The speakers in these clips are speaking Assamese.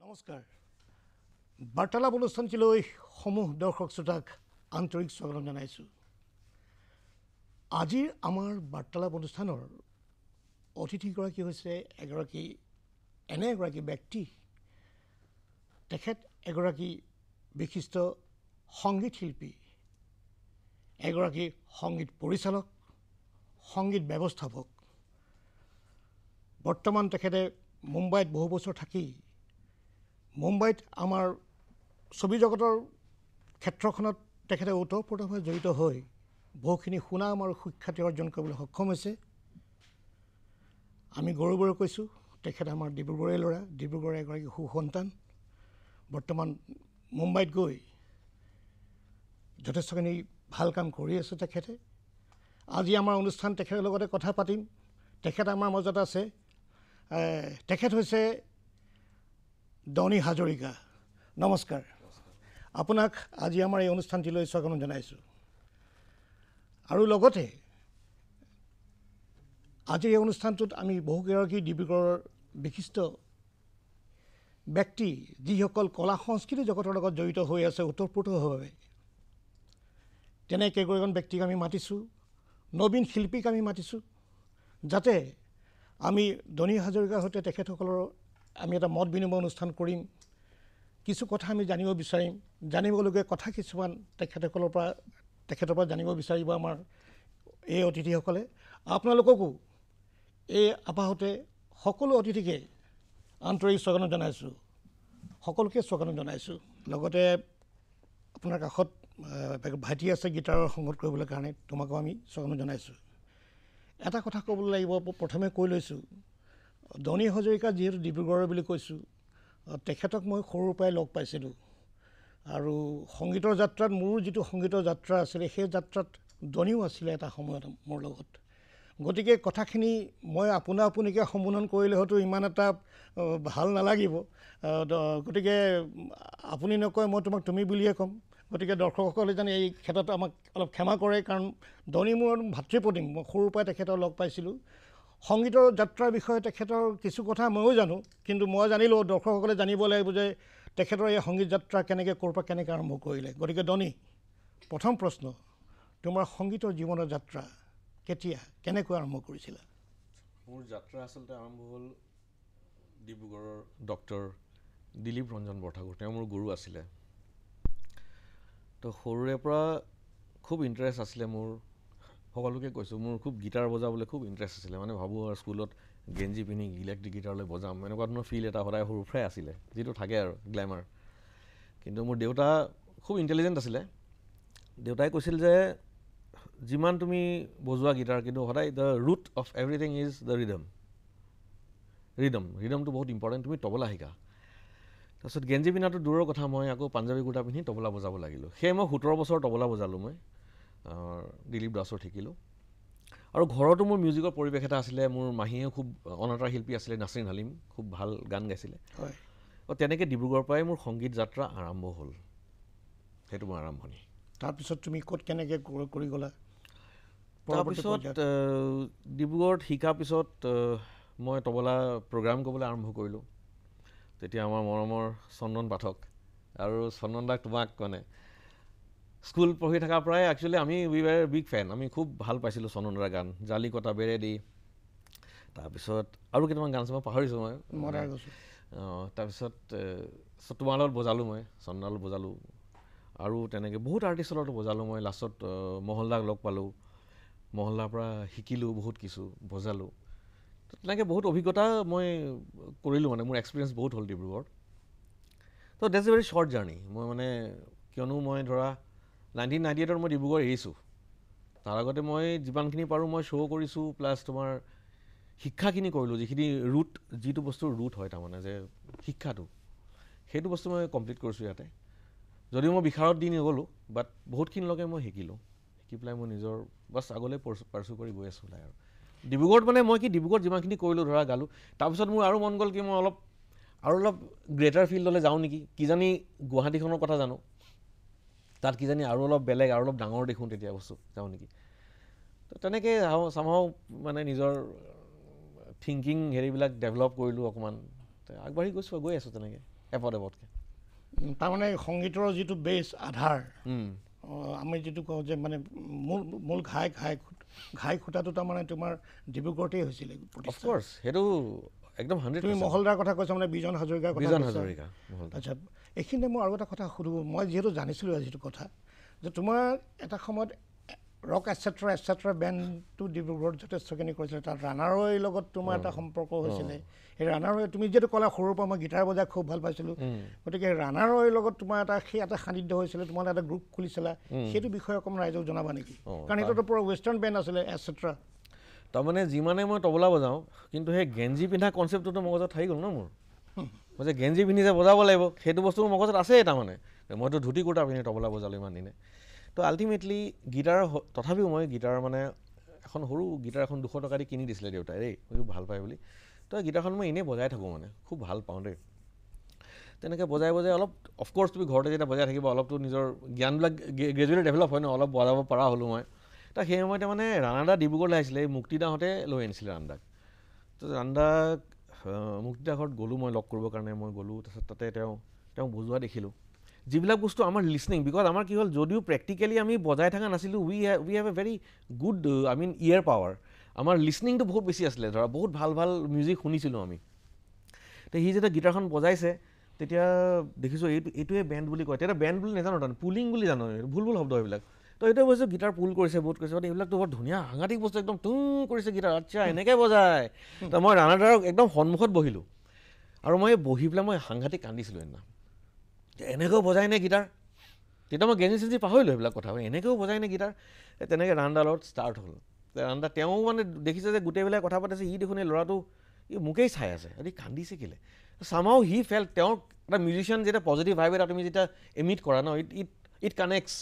নমস্কাৰ বাৰ্তালাপ অনুষ্ঠানটিলৈ সমূহ দৰ্শক শ্ৰোতাক আন্তৰিক স্বাগতম জনাইছোঁ। আজিৰ আমাৰ বাৰ্তালাপ অনুষ্ঠানৰ অতিথিগৰাকী হৈছে এনে এগৰাকী ব্যক্তি। তেখেত এগৰাকী বিশিষ্ট সংগীত শিল্পী, এগৰাকী সংগীত পৰিচালক, সংগীত ব্যৱস্থাপক। বৰ্তমান তেখেতে মুম্বাইত বহু বছৰ থাকি মুম্বাইত আমাৰ ছবি জগতৰ ক্ষেত্ৰখনত তেখেতে ওতঃপ্ৰোতভাৱে জড়িত হৈ বহুখিনি সুনাম আৰু সুখ্যাতি অৰ্জন কৰিবলৈ সক্ষম হৈছে। আমি গৌৰৱেৰে কৈছোঁ, তেখেত আমাৰ ডিব্ৰুগড়ৰে ল'ৰা, ডিব্ৰুগড়ৰে এগৰাকী সুসন্তান। বৰ্তমান মুম্বাইত গৈ যথেষ্টখিনি ভাল কাম কৰি আছে তেখেতে। আজি আমাৰ অনুষ্ঠান তেখেতৰ লগতে কথা পাতিম। তেখেত আমাৰ মাজত আছে। তেখেত হৈছে ডনি হাজৰিকা। নমস্কাৰ, আপোনাক আজি আমাৰ এই অনুষ্ঠানটিলৈ স্বাগতম জনাইছোঁ। আৰু লগতে আজিৰ এই অনুষ্ঠানটোত আমি বহুকেইগৰাকী ডিব্ৰুগড়ৰ বিশিষ্ট ব্যক্তি, যিসকল কলা সংস্কৃতি জগতৰ লগত জড়িত হৈ আছে ওতঃপ্ৰোতভাৱে, তেনে কেইগৰাকীমান ব্যক্তিক আমি মাতিছোঁ, নবীন শিল্পীক আমি মাতিছোঁ, যাতে আমি ডনি হাজৰিকাৰ সৈতে তেখেতসকলৰ আমি এটা মত বিনিময় অনুষ্ঠান কৰিম। কিছু কথা আমি জানিব বিচাৰিম, জানিবলগীয়া কথা কিছুমান তেখেতৰ পৰা জানিব বিচাৰিব আমাৰ এই অতিথিসকলে। আপোনালোককো এই আপাহতে সকলো অতিথিকে আন্তৰিক স্বাগতম জনাইছোঁ, সকলোকে স্বাগতম জনাইছোঁ। লগতে আপোনাৰ কাষত ভাইটি আছে গীটাৰৰ সংগত কৰিবলৈ কাৰণে, তোমাকো আমি স্বাগতম জনাইছোঁ। এটা কথা ক'বলৈ লাগিব, প্ৰথমে কৈ লৈছোঁ, ডনি হাজৰিকা যিহেতু ডিব্ৰুগড়ৰ বুলি কৈছোঁ, তেখেতক মই সৰুৰ পৰাই লগ পাইছিলোঁ। আৰু সংগীতৰ যাত্ৰাত মোৰ যিটো সংগীতৰ যাত্ৰা আছিলে, সেই যাত্ৰাত ডনিও আছিলে এটা সময়ত মোৰ লগত। গতিকে কথাখিনি মই আপোনিকে সম্বোধন কৰিলে হয়তো ইমান এটা ভাল নালাগিব। গতিকে আপুনি নকয়, মই তোমাক তুমি বুলিয়ে ক'ম। গতিকে দৰ্শকসকলে জানে এই ক্ষেত্ৰত আমাক অলপ ক্ষমা কৰে, কাৰণ ডনি মোৰ ভাতৃপ্ৰতিম। মই সৰুৰ পৰাই তেখেতক লগ পাইছিলোঁ। সংগীতৰ যাত্ৰাৰ বিষয়ে তেখেতৰ কিছু কথা ময়ো জানো, কিন্তু মই জানিলেও দৰ্শকসকলে জানিব লাগিব যে তেখেতৰ এই সংগীত যাত্ৰা ক'ৰ পৰা কেনেকৈ আৰম্ভ কৰিলে। গতিকে ডনি, প্ৰথম প্ৰশ্ন, তোমাৰ সংগীতৰ জীৱনৰ যাত্ৰা কেতিয়া, কেনেকৈ আৰম্ভ কৰিছিলা? মোৰ যাত্ৰা আচলতে আৰম্ভ হ'ল ডিব্ৰুগড়ৰ ডক্টৰ দিলীপ ৰঞ্জন বৰঠাকুৰ, তেওঁ মোৰ গুৰু আছিলে। তো সৰুৰে পৰা খুব ইণ্টাৰেষ্ট আছিলে মোৰ, সকলোকে কৈছোঁ, মোৰ খুব গীটাৰ বজাবলৈ খুব ইণ্টাৰেষ্ট আছিলে। মানে ভাবোঁ আৰু স্কুলত গেঞ্জি পিন্ধি ইলেক্ট্ৰিক গীটাৰলৈ বজাম, এনেকুৱা ধৰণৰ ফিল এটা সদায় সৰুৰ পৰাই আছিলে, যিটো থাকে আৰু গ্লেমাৰ। কিন্তু মোৰ দেউতা খুব ইণ্টেলিজেণ্ট আছিলে। দেউতাই কৈছিল যে যিমান তুমি বজোৱা গীটাৰ, কিন্তু সদায় the root of everything is the ৰিডমটো বহুত ইম্পৰ্টেণ্ট, তুমি তবলা শিকা। তাৰপিছত গেঞ্জি পিন্ধাটো দূৰৰ কথা, মই আকৌ পাঞ্জাবী কুৰ্তা পিন্ধি তবলা বজাব লাগিলোঁ। সেয়ে মই 17 বছৰ তবলা বজালোঁ। মই দিলীপ দাসৰ শিকিলোঁ। আৰু ঘৰতো মোৰ মিউজিকৰ পৰিৱেশ এটা আছিলে। মোৰ মাহীয়েও খুব অনাতাঁৰ শিল্পী আছিলে, নাছৰিন হালিম, খুব ভাল গান গাইছিলে। হয়। আৰু তেনেকৈ ডিব্ৰুগড়ৰ পৰাই মোৰ সংগীত যাত্ৰা আৰম্ভ হ'ল। সেইটো মোৰ আৰম্ভণি। তাৰপিছত তুমি ক'ত কেনেকৈ কৰি গ'লা? তাৰপিছত ডিব্ৰুগড়ত শিকাৰ পিছত মই তবলা প্ৰগ্ৰাম কৰিবলৈ আৰম্ভ কৰিলোঁ। তেতিয়া আমাৰ মৰমৰ চন্দন পাঠক, আৰু চন্দন দাক তোমাক মানে স্কুল পঢ়ি থকাৰ পৰাই একচুৱেলি আমি উই ৱেৰ বিগ ফেন। আমি খুব ভাল পাইছিলোঁ চন্দন দাৰ গান, জালি কটা বেৰেদি। তাৰপিছত আৰু কেইটামান গান আছে, মই পাহৰিছোঁ মই। তাৰপিছত তোমাৰ লগত বজালোঁ, মই চন্দনৰ লগত বজালোঁ। আৰু তেনেকৈ বহুত আৰ্টিষ্টৰ লগত বজালোঁ মই। লাষ্টত মহল্লাক লগ পালোঁ, মহল্লাৰ পৰা শিকিলোঁ বহুত কিছু, বজালোঁ। তো তেনেকৈ বহুত অভিজ্ঞতা মই কৰিলোঁ, মানে মোৰ এক্সপিৰিয়েঞ্চ বহুত হ'ল ডিব্ৰুগড়ত। তো that's A very short journey. মই মানে কিয়নো মই ধৰা 1998 মই ডিব্ৰুগড় এৰিছোঁ। তাৰ আগতে মই যিমানখিনি পাৰোঁ মই শ্ব' কৰিছোঁ, প্লাছ তোমাৰ শিক্ষাখিনি কৰিলোঁ, যিটো বস্তুৰ ৰুট হয়, তাৰমানে যে শিক্ষাটো, সেইটো বস্তু মই কমপ্লিট কৰিছোঁ ইয়াতে। যদিও মই বিশাৰত দি নগ'লোঁ, বাট বহুতখিনিলৈকে মই শিকিলোঁ। শিকি পেলাই মই নিজৰ বাছ আগলৈ পাৰ্চু কৰি গৈ আছোঁ আৰু ডিব্ৰুগড়ত। মানে মই ডিব্ৰুগড়ত যিমানখিনি কৰিলোঁ, ধৰা গালোঁ, তাৰপিছত মোৰ আৰু মন গ'ল মই অলপ গ্ৰেটাৰ ফিল্ডলৈ যাওঁ নেকি। কিজানি গুৱাহাটীখনৰ কথা জানো, তাত কিজানি আৰু অলপ বেলেগ, আৰু অলপ ডাঙৰ দেখোঁ তেতিয়া বস্তু, যাওঁ নেকি। তো তেনেকৈ চামহাও মানে নিজৰ থিংকিং হেৰিবিলাক ডেভেলপ কৰিলোঁ অকণমান, আগবাঢ়ি গৈ আছোঁ তেনেকৈ। এপদ এপদকৈ তাৰমানে সংগীতৰ যিটো বেছ আধাৰ আমি যিটো কওঁ যে মানে মূল ঘাই খুঁটাটো তাৰমানে তোমাৰ ডিব্ৰুগড়তেই হৈছিলে অফক'ৰ্ছ সেইটো একদম 100%। তুমি মহলদাৰ কথা কৈছা মানে বিজন হাজৰিকাৰ কথা বিজন হাজৰিকা আচ্ছা এইখিনিতে মই আৰু এটা কথা সুধোঁ মই যিহেতু জানিছিলোঁ যিটো কথা যে তোমাৰ এটা সময়ত ৰক এটচেট্ৰা বেণ্ডটো ডিব্ৰুগড়ত যথেষ্টখিনি কৰিছিলে তাত ৰাণাৰৈৰ লগত তোমাৰ এটা সম্পৰ্ক হৈছিলে সেই ৰাণাৰৈ তুমি যিহেতু ক'লা সৰুৰ পৰা মই গীটাৰ বজাই খুব ভাল পাইছিলোঁ গতিকে ৰাণাৰৈৰ লগত তোমাৰ সেই এটা সান্নিধ্য হৈছিলে তোমাৰ এটা গ্ৰুপ খুলিছিলা সেইটো বিষয়ে অকণমান ৰাইজক জনাবা নেকি কাৰণ সেইটোতো পুৰা ৱেষ্টাৰ্ণ বেণ্ড আছিলে এটচেট্ৰা তাৰমানে যিমানে মই তবলা বজাওঁ কিন্তু সেই গেঞ্জি পিন্ধা কনচেপ্টটোতো মগজত থাকি গ'ল ন মোৰ মই যে গেঞ্জি পিন্ধি যে বজাব লাগিব সেইটো বস্তু মোৰ মগজত আছেই তাৰমানে মইতো ধুতি কুৰ্তা পিন্ধি তবলা বজালোঁ ইমান দিনে তো আল্টিমেটলি গীটাৰ তথাপিও মই গীটাৰ মানে এখন সৰু গীটাৰ এখন 200 টকা দি কিনি দিছিলে দেউতাই দেই মই ভাল পায় বুলি তো গীটাৰখন মই এনেই বজাই থাকোঁ মানে খুব ভাল পাওঁ দেই তেনেকৈ বজাই অলপ অফক'ৰ্ছ তুমি ঘৰতে যেতিয়া বজাই থাকিব অলপতো নিজৰ জ্ঞানবিলাক গ্ৰেজুৱেলি ডেভেলপ হয় ন অলপ বজাব পৰা হ'লোঁ মই তো সেই সময়তে মানে ৰাণাদা ডিব্ৰুগড়লৈ আহিছিলে এই মুক্তিদাহঁতে লৈ আনিছিলে ৰাণাদাক তো ৰাণাদাক মুক্তিদা ঘৰত গ'লোঁ মই লগ কৰিবৰ কাৰণে মই গ'লোঁ তাৰপিছত তাতে তেওঁ বজোৱা দেখিলোঁ যিবিলাক বস্তু আমাৰ লিছনিং বিকজ আমাৰ কি হ'ল যদিও প্ৰেক্টিকেলি আমি বজাই থকা নাছিলোঁ we have a very good ear power আমাৰ লিছনিংটো বহুত বেছি আছিলে ধৰা বহুত ভাল মিউজিক শুনিছিলোঁ আমি তো সি যেতিয়া গীটাৰখন বজাইছে তেতিয়া দেখিছোঁ এইটোৱে বেণ্ড বুলি কয় তেতিয়া বেণ্ড বুলি নাজানো তাৰমানে পুলিং বুলি জানো ভুল শব্দ এইবিলাক তো এইটোৱে বস্তু গীটাৰ পুল কৰিছে বহুত কৰিছে এইবিলাকতো বৰ ধুনীয়া সাংঘাতিক বস্তু একদম তুং কৰিছে গীটাৰ আচ্ছা এনেকৈ বজায় তো মই ৰাণাদাৰক একদম সন্মুখত বহিলোঁ আৰু মই বহি পেলাই মই সাংঘাতিক কান্দিছিলোঁ সেইদিনা এনেকৈও বজায় নে গীটাৰ তেতিয়া মই গেঞ্জি চেঞ্জি পাহৰিলোঁ সেইবিলাক কথা এনেকৈও বজায় নে গীটাৰ তেনেকৈ ৰাণাদাৰ লগত ষ্টাৰ্ট হ'ল ৰাণাদা তেওঁ মানে দেখিছে যে গোটেইবিলাক কথা পাতিছে ই দেখোন এই ল'ৰাটো ই মোকেই চাই আছে আৰু কান্দিছে কেলৈ চামাও হি ফেল তেওঁৰ এটা মিউজিচিয়ান যেতিয়া পজিটিভ ভাইব এটা তুমি যেতিয়া এমিট কৰা ন ইট কানেক্টছ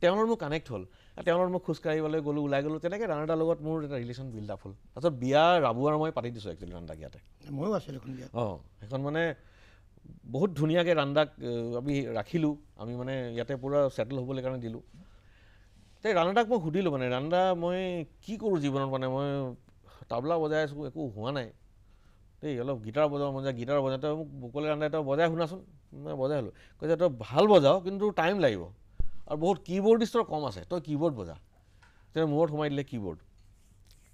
তেওঁৰ লগত মোৰ কানেক্ট হ'ল তেওঁৰ লগত মই খোজকাঢ়িবলৈ গ'লোঁ ওলাই গ'লোঁ তেনেকৈ ৰাণাদাৰ লগত মোৰ এটা ৰিলেশ্যন বিল্ড আপ হ'ল তাৰপিছত বিয়া ৰাবু আৰু মই পাতি দিছোঁ একচুৱেলি ৰাণাদাক ইয়াতে ময়ো আছিলোঁ সেইখন মানে বহুত ধুনীয়াকৈ ৰাণাদাক আমি ৰাখিলোঁ আমি মানে ইয়াতে পূৰা ছেটেল হ'বলৈ কাৰণে দিলোঁ তে ৰাণাদাক মই সুধিলোঁ মানে ৰাণাদা মই কি কৰোঁ জীৱনত মানে মই তাবলা বজাই আছোঁ একো হোৱা নাই দেই অলপ গীটাৰ বজাওঁ মন যায় গীটাৰ বজাওঁতে মোক ক'লে ৰাণাদাই তই বজাই শুনাচোন মই বজাই হ'লোঁ কৈছে তই ভাল বজাওঁ কিন্তু টাইম লাগিব আৰু বহুত কীবৰ্ডিষ্টৰ কম আছে তই কীবৰ্ড বজা তেতিয়া মূৰত সোমাই দিলে কীবৰ্ড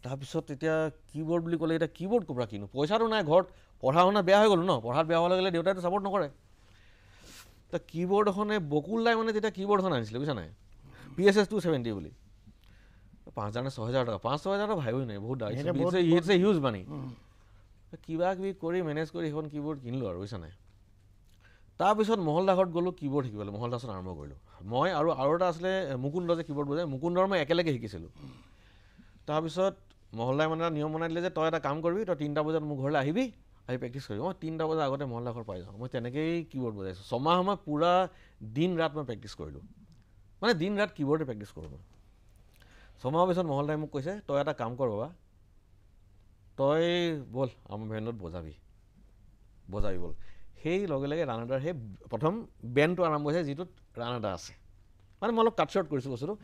তাৰপিছত এতিয়া কীবৰ্ড বুলি ক'লে এতিয়া কীবৰ্ড ক'ৰ পৰা কিনো পইচাটো নাই ঘৰত পঢ়া শুনা বেয়া হৈ গ'লো ন পঢ়াত বেয়া হোৱাৰ লগে লগে দেউতাইতো ছাপৰ্ট নকৰে তো কীবৰ্ড এখনে বকুল দাই মানে তেতিয়া কীবৰ্ড এখন আনিছিলে বুজিছা নাই PSS 270 বুলি 5,000 নে 6,000 টকা 5-6,000 টকা ভাবিবই নাই বহুত ইটছ এ হিউজ মানি কিবা কিবি কৰি মেনেজ কৰি সেইখন কীবৰ্ড কিনিলোঁ আৰু বুজিছা নাই তাৰপিছত মহলদা ঘৰত গ'লোঁ কীবৰ্ড শিকিবলৈ মহলদা ওচৰত আৰম্ভ কৰিলোঁ মই আৰু এটা আছিলে মুকুন্দ যে কীবৰ্ড বজায় মুকুন্দৰ মই একেলগে শিকিছিলোঁ তাৰপিছত মহলদাই মানে এটা নিয়ম বনাই দিলে যে তই এটা কাম কৰিবি তই 3টা বজাত মোৰ ঘৰলৈ আহিবি আহি প্ৰেক্টিছ কৰিবি মই 3টা বজাৰ আগতে মহলদা ঘৰ পাই যাওঁ মই তেনেকৈয়ে কীবৰ্ড বজাইছোঁ 6 মাহ মই পূৰা দিন ৰাত মই প্ৰেক্টিছ কৰিলোঁ মানে দিন ৰাত কীবৰ্ডে প্ৰেক্টিছ কৰোঁ মই 6 মাহৰ পিছত মহলদাই মোক কৈছে তই এটা কাম কৰ বাবা তই ব'ল আমাৰ বেণ্ডত বজাবি বল সেই লগে লগে ৰাণাদাৰ সেই প্ৰথম বেণ্ডটো আৰম্ভ হৈছে যিটোত ৰাণাদা আছে মানে মই অলপ কাট শ্বৰ্ট কৰিছোঁ বস্তুটো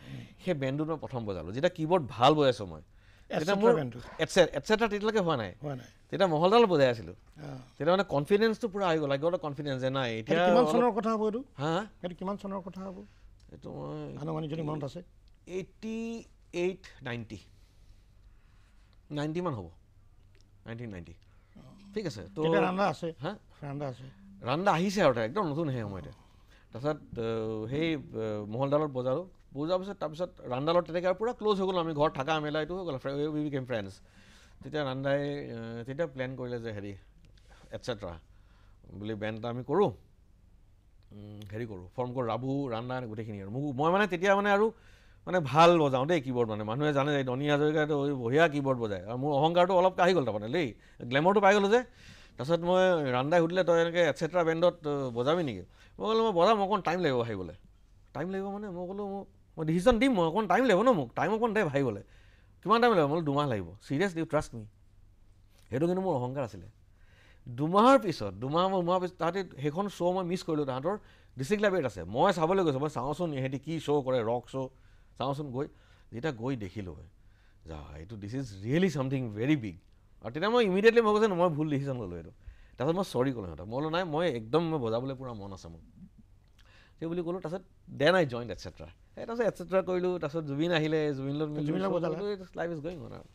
সেই বেণ্ডটোত মই প্ৰথম বজালোঁ যেতিয়া কীবৰ্ড ভাল বজাইছোঁ মই তেতিয়া মোৰ এটচেট্ৰা তেতিয়ালৈকে হোৱা নাই তেতিয়া মহলদাৰ লগত বজাই আছিলোঁ তেতিয়া মানে কনফিডেঞ্চটো পূৰা আহি গ'ল গ'ল কনফিডেঞ্চ যে নাই এতিয়া কিমান চনৰ কথা হ'ব এইটো হা এইটো কিমান চনৰ কথা হ'ব এইটো মই আনুমানিক যদি মনত আছে 88-90 মান হ'ব 1990 ঠিক আছে তো ৰাণাদা আছে হা ৰাণাদা আহিছে আৰু একদম নতুন সেই সময়তে তাৰপিছত সেই মহলদালত বজালোঁ বজোৱাৰ পিছত তাৰপিছত ৰাণাদালত তেনেকৈ আৰু পূৰা ক্ল'জ হৈ গ'লোঁ আমি ঘৰত থকা মেলা এইটো হৈ গ'ল উই বিকেম ফ্ৰেণ্ডছ তেতিয়া ৰাণাদাই তেতিয়া প্লেন কৰিলে যে হেৰি এটচেট্ৰা বুলি বেণ্ড এটা আমি কৰোঁ হেৰি কৰোঁ ফৰ্ম কৰোঁ ৰাবু ৰাণাদা গোটেইখিনি আৰু মই মানে তেতিয়া মানে আৰু মানে ভাল বজাওঁ দেই কীবৰ্ড মানে মানুহে জানে যে ধনী হাজৰিকাটো বঢ়িয়া কীবৰ্ড বজায় আৰু মোৰ অহংকাৰটো অলপ আহি গ'ল তাৰমানে দেই গ্লেমাৰটো পাই গ'লোঁ যে তাৰপিছত মই ৰাণাদাই সুধিলে তই এনেকৈ এটচেট্ৰা বেণ্ডত বজাবি নেকি মই ক'লোঁ মই বজাম অকণ টাইম লাগিব ভাবিবলৈ টাইম লাগিব মানে মই ক'লোঁ মই ডিচিশ্যন দিম মই অকণ টাইম লাগিব ন মোক টাইম অকণ দে ভাবিবলৈ কিমান টাইম লাগিব মই 2 মাহ লাগিব চিৰিয়াছলি ট্ৰাষ্ট মি সেইটো কিন্তু মোৰ অহংকাৰ আছিলে 2 মাহৰ পিছত 2 মাহ পিছত তাহাঁতে সেইখন শ্ব' মই মিছ কৰিলোঁ তাহাঁতৰ ডিষ্ট্ৰিক্ট লাইব্ৰেৰীত আছে মই চাবলৈ গৈছোঁ মই চাওঁচোন ইহঁতি কি শ্ব' কৰে ৰক শ্ব' চাওঁচোন যেতিয়া গৈ দেখিলোঁ যা এইটো this is really something very big আৰু তেতিয়া মই ইমিডিয়েটলি মই কৈছোঁ মই ভুল ডিচিশ্যন ল'লোঁ এইটো তাৰপিছত মই চৰি ক'লোঁ সিহঁতক, মই বোলো নাই মই একদম মই বজাবলৈ পূৰা মন আছে মোৰ সেই বুলি ক'লোঁ। তাৰপিছত দেন আই জইণ্ট এটচেট্ৰা, তাৰপিছত এটচেট্ৰা কৰিলোঁ। তাৰপিছত জুবিন আহিলে, জুবিনৰ লাইফ ইজ গয়িং অন আৰু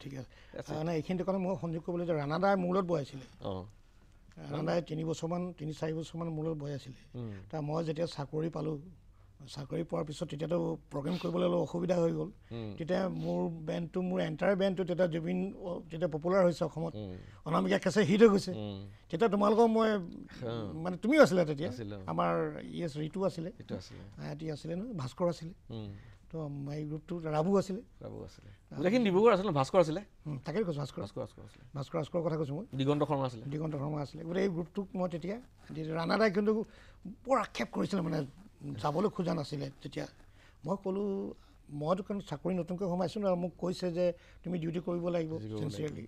ঠিক আছে। মানে এইখিনি কাৰণে মই সংযোগ কৰিবলৈ যে ৰাণাদাই মোৰ লগত বহাইছিলে, ৰাণাদাই 3-4 বছৰমান মোৰ লগত বহাইছিলে। তাৰ মই যেতিয়া চাকৰি পালোঁ, চাকৰি পোৱাৰ পিছত তেতিয়াতো প্ৰগ্ৰেম কৰিবলৈ অলপ অসুবিধা হৈ গ'ল। তেতিয়া মোৰ বেণ্ডটো, মোৰ এণ্টায়াৰ বেণ্ডটো তেতিয়া জুবিন তেতিয়া পপুলাৰ হৈছে অসমত, অনামিকা কেছে হিট হৈ গৈছে। তেতিয়া তোমালোকৰ মই মানে তুমিও আছিলা তেতিয়া, আমাৰ ঋতু আছিলে, আয়াতি আছিলে নহয়, ভাস্কৰ আছিলে, তো এই গ্ৰুপটো ৰাবু আছিলে, গোটেইখিনি ডিব্ৰুগড় আছিলে, ভাস্কৰ আছিলে, তাকে কৈছোঁ ভাস্কৰ কথা কৈছোঁ মই, দিগন্ত শৰ্মা আছিলে, গোটেই এই গ্ৰুপটোক মই তেতিয়া ৰাণাদাই কিন্তু বৰ আক্ষেপ কৰিছিলে, মানে যাবলৈ খোজা নাছিলে। তেতিয়া মই ক'লোঁ মইতো কাৰণ চাকৰি নতুনকৈ সোমাইছোঁ আৰু মোক কৈছে যে তুমি ডিউটি কৰিব লাগিব চিনচিয়াৰলি,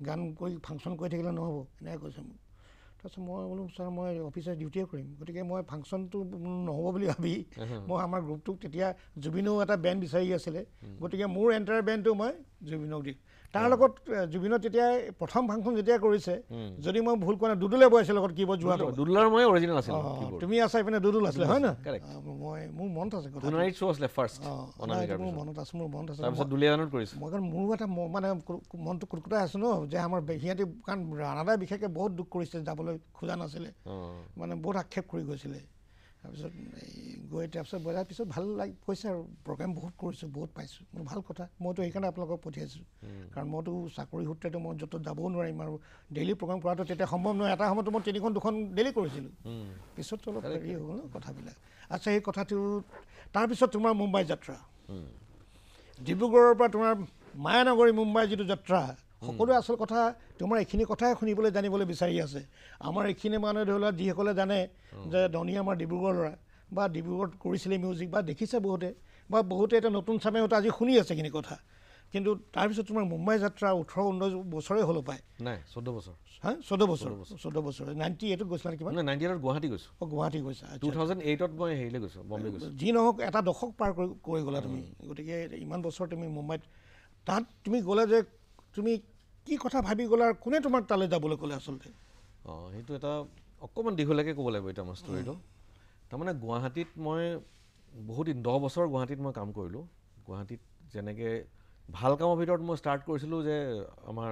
গান কৰি ফাংচন কৰি থাকিলে নহ'ব, এনেকৈ কৈছে মোক। তাৰপিছত মই বোলো ছাৰ মই অফিচৰ ডিউটিয়ে কৰিম, গতিকে মই ফাংচনটো নহ'ব বুলি ভাবি মই আমাৰ গ্ৰুপটোক, তেতিয়া জুবিনেও এটা বেণ্ড বিচাৰি আছিলে, গতিকে মোৰ এণ্টায়াৰ বেণ্ডটো মই জুবিনক দি, তাৰ লগত জুবিনৰ তেতিয়া প্ৰথম ফাংচন যেতিয়া কৰিছে, যদি মই ভুল কোৱা নাই, দুদুলে বজাইছিল লগত কীবৰ্ড যোৱাটো, দুদুলৰ মই অৰিজিনেল আছিলোঁ, তুমি আছা এইপিনে দুদুল আছিলে হয় নহয়? মোৰ মনত আছে কথা, মোৰ মনত আছে মই কাৰণ মোৰো এটা মানে মনটো কুটকুটাই আছোঁ ন, যে আমাৰ সিহঁতে, কাৰণ ৰাণাদাই বিশেষকৈ বহুত দুখ কৰিছে, যাবলৈ খোজা নাছিলে, মানে বহুত আক্ষেপ কৰি গৈছিলে। তাৰপিছত গৈ তাৰপিছত বজাৰ পিছত ভাল কৈছে আৰু প্ৰগ্ৰেম বহুত কৰিছোঁ, বহুত পাইছোঁ, মোৰ ভাল কথা। মইতো সেইকাৰণে আপোনালোকক পঠিয়াইছোঁ, কাৰণ মইতো চাকৰি সূত্ৰেতো মই য'ত যাবও নোৱাৰিম, আৰু ডেইলি প্ৰগ্ৰেম কৰাটো তেতিয়া সম্ভৱ নহয়। এটা সময়তো মই 3-2খন ডেইলি কৰিছিলোঁ, পিছততো অলপ হেৰি হৈ গ'ল ন কথাবিলাক। আচ্ছা, সেই কথাটো তাৰপিছত তোমাৰ মুম্বাই যাত্ৰা, ডিব্ৰুগড়ৰ পৰা তোমাৰ মায়ানগৰী মুম্বাই যিটো যাত্ৰা, সকলোৱে আচল কথা তোমাৰ এইখিনি কথাই শুনিবলৈ জানিবলৈ বিচাৰি আছে। আমাৰ এইখিনি মানুহে ধৰি লোৱা যিসকলে জানে যে ধনী আমাৰ ডিব্ৰুগড় ল'ৰা, বা ডিব্ৰুগড়ত কৰিছিলে মিউজিক, বা দেখিছে বহুতে, বা বহুতে এটা নতুন চামে হয়তো আজি শুনি আছে এইখিনি কথা, কিন্তু তাৰপিছত তোমাৰ মুম্বাই যাত্ৰা 18-19 বছৰে হ'ল পায়, নাই 14 বছৰ, 14 বছৰ 98ত গৈছিলা কিমান? 98ত গুৱাহাটী গৈছোঁ। গুৱাহাটী গৈছা, 2008ত মই হেৰিলৈ গৈছোঁ, বম্বে গৈছোঁ। যি নহওক এটা দশক পাৰ কৰি গ'লা তুমি, গতিকে ইমান বছৰ তুমি মুম্বাইত, তাত তুমি গ'লে যে তুমি কি কথা ভাবি গ'লা, আৰু কোনে তোমাক তালৈ যাবলৈ ক'লে আচলতে? সেইটো এটা অকণমান দীঘলীয়াকৈ ক'ব লাগিব এতিয়া মোৰ ষ্টৰিটো। তাৰমানে গুৱাহাটীত মই বহুত 10 বছৰ গুৱাহাটীত মই কাম কৰিলোঁ। গুৱাহাটীত যেনেকৈ ভাল কামৰ ভিতৰত মই ষ্টাৰ্ট কৰিছিলোঁ যে আমাৰ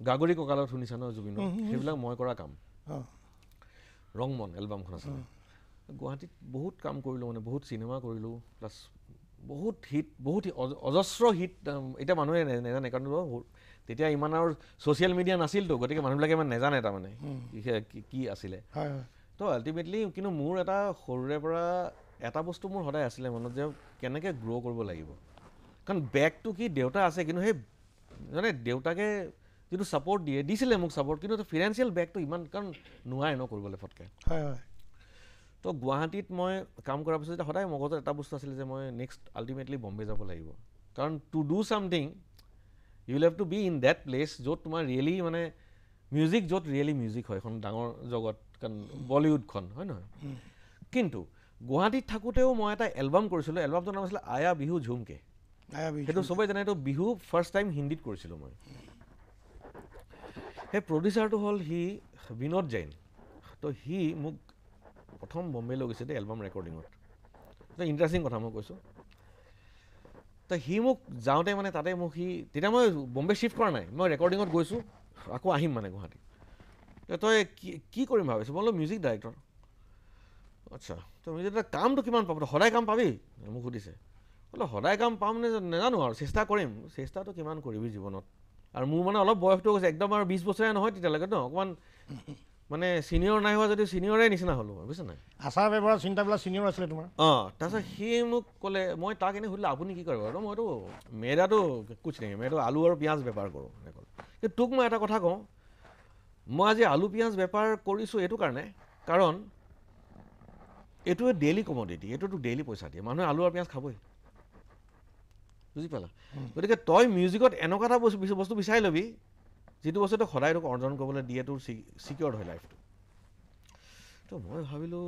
গাগৰি কঁকালত শুনিছা ন জুবিনৰ, সেইবিলাক মই কৰা কাম, ৰংমন এলবামখন আছিলে। গুৱাহাটীত বহুত কাম কৰিলোঁ, মানে বহুত চিনেমা কৰিলোঁ, প্লাছ বহুত হিট, বহুত অজস্ৰ হিট। এতিয়া মানুহে নেজানে, কাৰণ তেতিয়া ইমান আৰু ছ'চিয়েল মিডিয়া নাছিলতো, গতিকে মানুহবিলাকে ইমান নেজানে তাৰমানে কি আছিলে। তো আল্টিমেটলি কিন্তু মোৰ এটা সৰুৰে পৰা এটা বস্তু মোৰ সদায় আছিলে মনত, যে কেনেকৈ গ্ৰ' কৰিব লাগিব। কাৰণ বেকটো কি দেউতা আছে, কিন্তু সেই মানে দেউতাকে যিটো ছাপৰ্ট দিছিলে মোক ছাপৰ্ট, কিন্তু ফিনান্সিয়েল বেকটো ইমান, কাৰণ নোৱাৰে ন কৰিবলৈ ফটকৈ। তো গুৱাহাটীত মই কাম কৰাৰ পিছত সদায় মগজত এটা বস্তু আছিলে যে মই নেক্সট আল্টিমেটলি বম্বে যাব লাগিব, কাৰণ to do something you will have to be in that place য'ত তোমাৰ ৰিয়েলি মানে মিউজিক, য'ত ৰিয়েলি মিউজিক হয়, এখন ডাঙৰ জগত, কাৰণ বলিউডখন হয় নহয়। কিন্তু গুৱাহাটীত থাকোঁতেও মই এটা এলবাম কৰিছিলোঁ, এলবামটোৰ নাম আছিলে আয়া বিহু ঝুমকে। সেইটো চবেই জানে, এইটো বিহু ফাৰ্ষ্ট টাইম হিন্দীত কৰিছিলোঁ মই। সেই প্ৰডিউচাৰটো হ'ল বিনোদ জৈন। তো সি মোক প্ৰথম বম্বে লৈ গৈছে দেই এলবাম ৰেকৰ্ডিঙত। এটা ইণ্টাৰেষ্টিং কথা মই কৈছোঁ। তো সি মোক যাওঁতে মানে তাতে মোক তেতিয়া মই বম্বে শ্বিফ্ট কৰা নাই, মই ৰেকৰ্ডিঙত গৈছোঁ, আকৌ আহিম মানে গুৱাহাটী। তই কি কৰিম ভাবিছোঁ? মই বোলো মিউজিক ডাইৰেক্টৰ। আচ্ছা, তই মিউজিক কামটো কিমান পাব? সদায় কাম পাবি? মোক সুধিছে। বোলো সদায় কাম পাম নে নাজানো আৰু, চেষ্টা কৰিম। চেষ্টাটো কিমান কৰিবি জীৱনত, আৰু মোৰ মানে অলপ বয়সটো গৈছে, একদম আৰু 20 বছৰীয়া নহয় তেতিয়ালৈকে ন, অকণমান মানে চিনিয়ৰ নাই হোৱা, যদি চিনিয়ৰে নিচিনা হ'লোঁ বুজিছা নাই, আচাৰ ব্যৱহাৰ চিন্তাবিলাক চিনিয়ৰ আছিলে তোমাৰ। তাৰপিছত সি মোক ক'লে, মই তাক এনেই সুধিলোঁ আপুনি কি কৰে বাৰু? মইতো মেৰাটো কুছ নেকি, মইতো আলু আৰু পিঁয়াজ বেপাৰ কৰোঁ। কিন্তু তোক মই এটা কথা কওঁ, মই আজি আলু পিঁয়াজ বেপাৰ কৰিছোঁ এইটো কাৰণে, কাৰণ এইটোৱে ডেইলি কমডিটি, এইটোতো ডেইলি পইচা দিয়ে, মানুহে আলু আৰু পিঁয়াজ খাবই, বুজি পালা? গতিকে তই মিউজিকত এনেকুৱা এটা বস্তু বিচাৰি ল'বি যিটো বস্তুটো সদায় তোক অৰ্জন কৰিবলৈ দিয়ে, তোৰ ছিকিয়ৰ্ড হয় লাইফটো। তো মই ভাবিলোঁ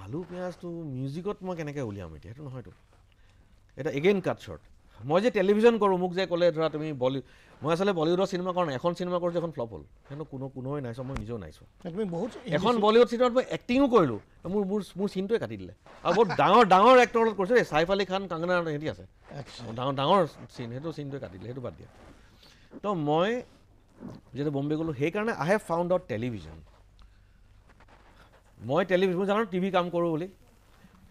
আলু পিঁয়াজটো মিউজিকত মই কেনেকৈ উলিয়াম এতিয়া, সেইটো নহয়তো। এটা এগেইন কাট শ্বৰ্ট, মই যে টেলিভিশ্যন কৰোঁ মোক যে ক'লে ধৰা তুমি মই আচলতে বলিউডৰ চিনেমা কৰা নাই, এখন চিনেমা কৰিছোঁ, এখন ফ্লপ হ'ল, সেইটো কোনোৱে নাইছোঁ, মই নিজেও নাইছোঁ। তুমি বহুত এখন বলিউড চিনেমাত মই এক্টিঙো কৰিলোঁ, মোৰ চিনটোৱে কাটি দিলে। আৰু বহুত ডাঙৰ এক্টৰৰ লগত কৰিছোঁ দেই, ছাইফ আলী খান, কাংগনা সিহঁতি আছে, ডাঙৰ চিন, সেইটো চিনটোৱে কাটি দিলে, সেইটো বাদ দিয়া। তো মই যেতিয়া বম্বে গ'লোঁ সেইকাৰণে I have found out television. মই জানো টিভি কাম কৰোঁ বুলি।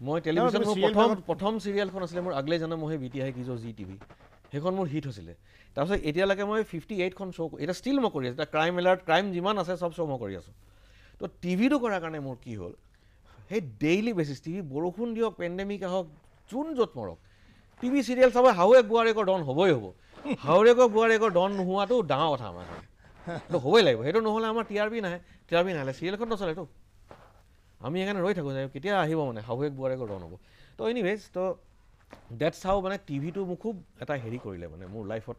মই টেলিভিশ্যন মোৰ প্ৰথম চিৰিয়েলখন আছিলে মোৰ আগলে জানো মই বিটি আহে কিজো জি টিভি, সেইখন মোৰ হিট হৈছিলে। তাৰপিছত এতিয়ালৈকে মই 58খন শ্ব' এতিয়া ষ্টিল মই কৰি আছোঁ, এতিয়া ক্ৰাইম এলাৰ্ট, ক্ৰাইম যিমান আছে চব শ্ব' মই কৰি আছোঁ। তো টিভিটো কৰাৰ কাৰণে মোৰ কি হ'ল, সেই ডেইলি বেচিছ টিভি বৰষুণ দিয়ক, পেণ্ডেমিক আহক, যোন য'ত মৰক, টিভি চিৰিয়েল চাব শাহুৱেক বোৱাৰীয়েকৰ ডন হ'বই হ'ব। শাহুৱেকৰ বোৱাৰীয়েকৰ ডন নোহোৱাটো ডাঙৰ কথা আমাৰ কাৰণে, সেইটো হ'বই লাগিব। সেইটো নহ'লে আমাৰ TRP নাহে, TRP নাহিলে চিৰিয়েলখন নচলেতো। আমি সেইকাৰণে ৰৈ থাকোঁ যে কেতিয়া আহিব মানে শাহুৱেক বোৱাৰীয়েকৰ ডন হ'ব। তো এনিৱেজ, তো ডেটছ হাউ মানে টিভিটো মোক খুব এটা হেৰি কৰিলে মানে মোৰ লাইফত,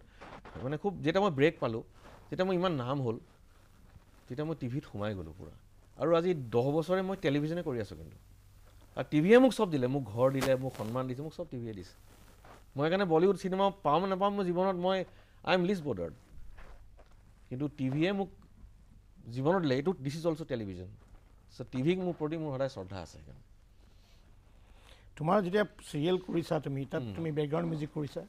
মানে খুব যেতিয়া মই ব্ৰেক পালোঁ, যেতিয়া মোৰ ইমান নাম হ'ল, তেতিয়া মই টিভিত সোমাই গ'লোঁ পূৰা। আৰু আজি 10 বছৰে মই টেলিভিশ্যনে কৰি আছোঁ কিন্তু। আৰু টিভিয়ে মোক চব দিলে, মোক ঘৰ দিলে, মোক সন্মান দিছে, মোক চব টিভিয়ে দিছে। মই সেইকাৰণে বলিউড চিনেমা পাম নাপাম মোৰ জীৱনত মই আই এম লিষ্ট বৰ্ডাৰ্ড, কিন্তু টিভিয়ে মোক জীৱনত দিলে। এইটো দিছ ইজ অলছ' টেলিভিশ্যন। চ' টিভিক মোৰ প্ৰতি মোৰ সদায় শ্ৰদ্ধা আছে। সেইকাৰণে তোমাৰ যেতিয়া চিৰিয়েল কৰিছা তুমি, তাত তুমি বেকগ্ৰাউণ্ড মিউজিক কৰিছা?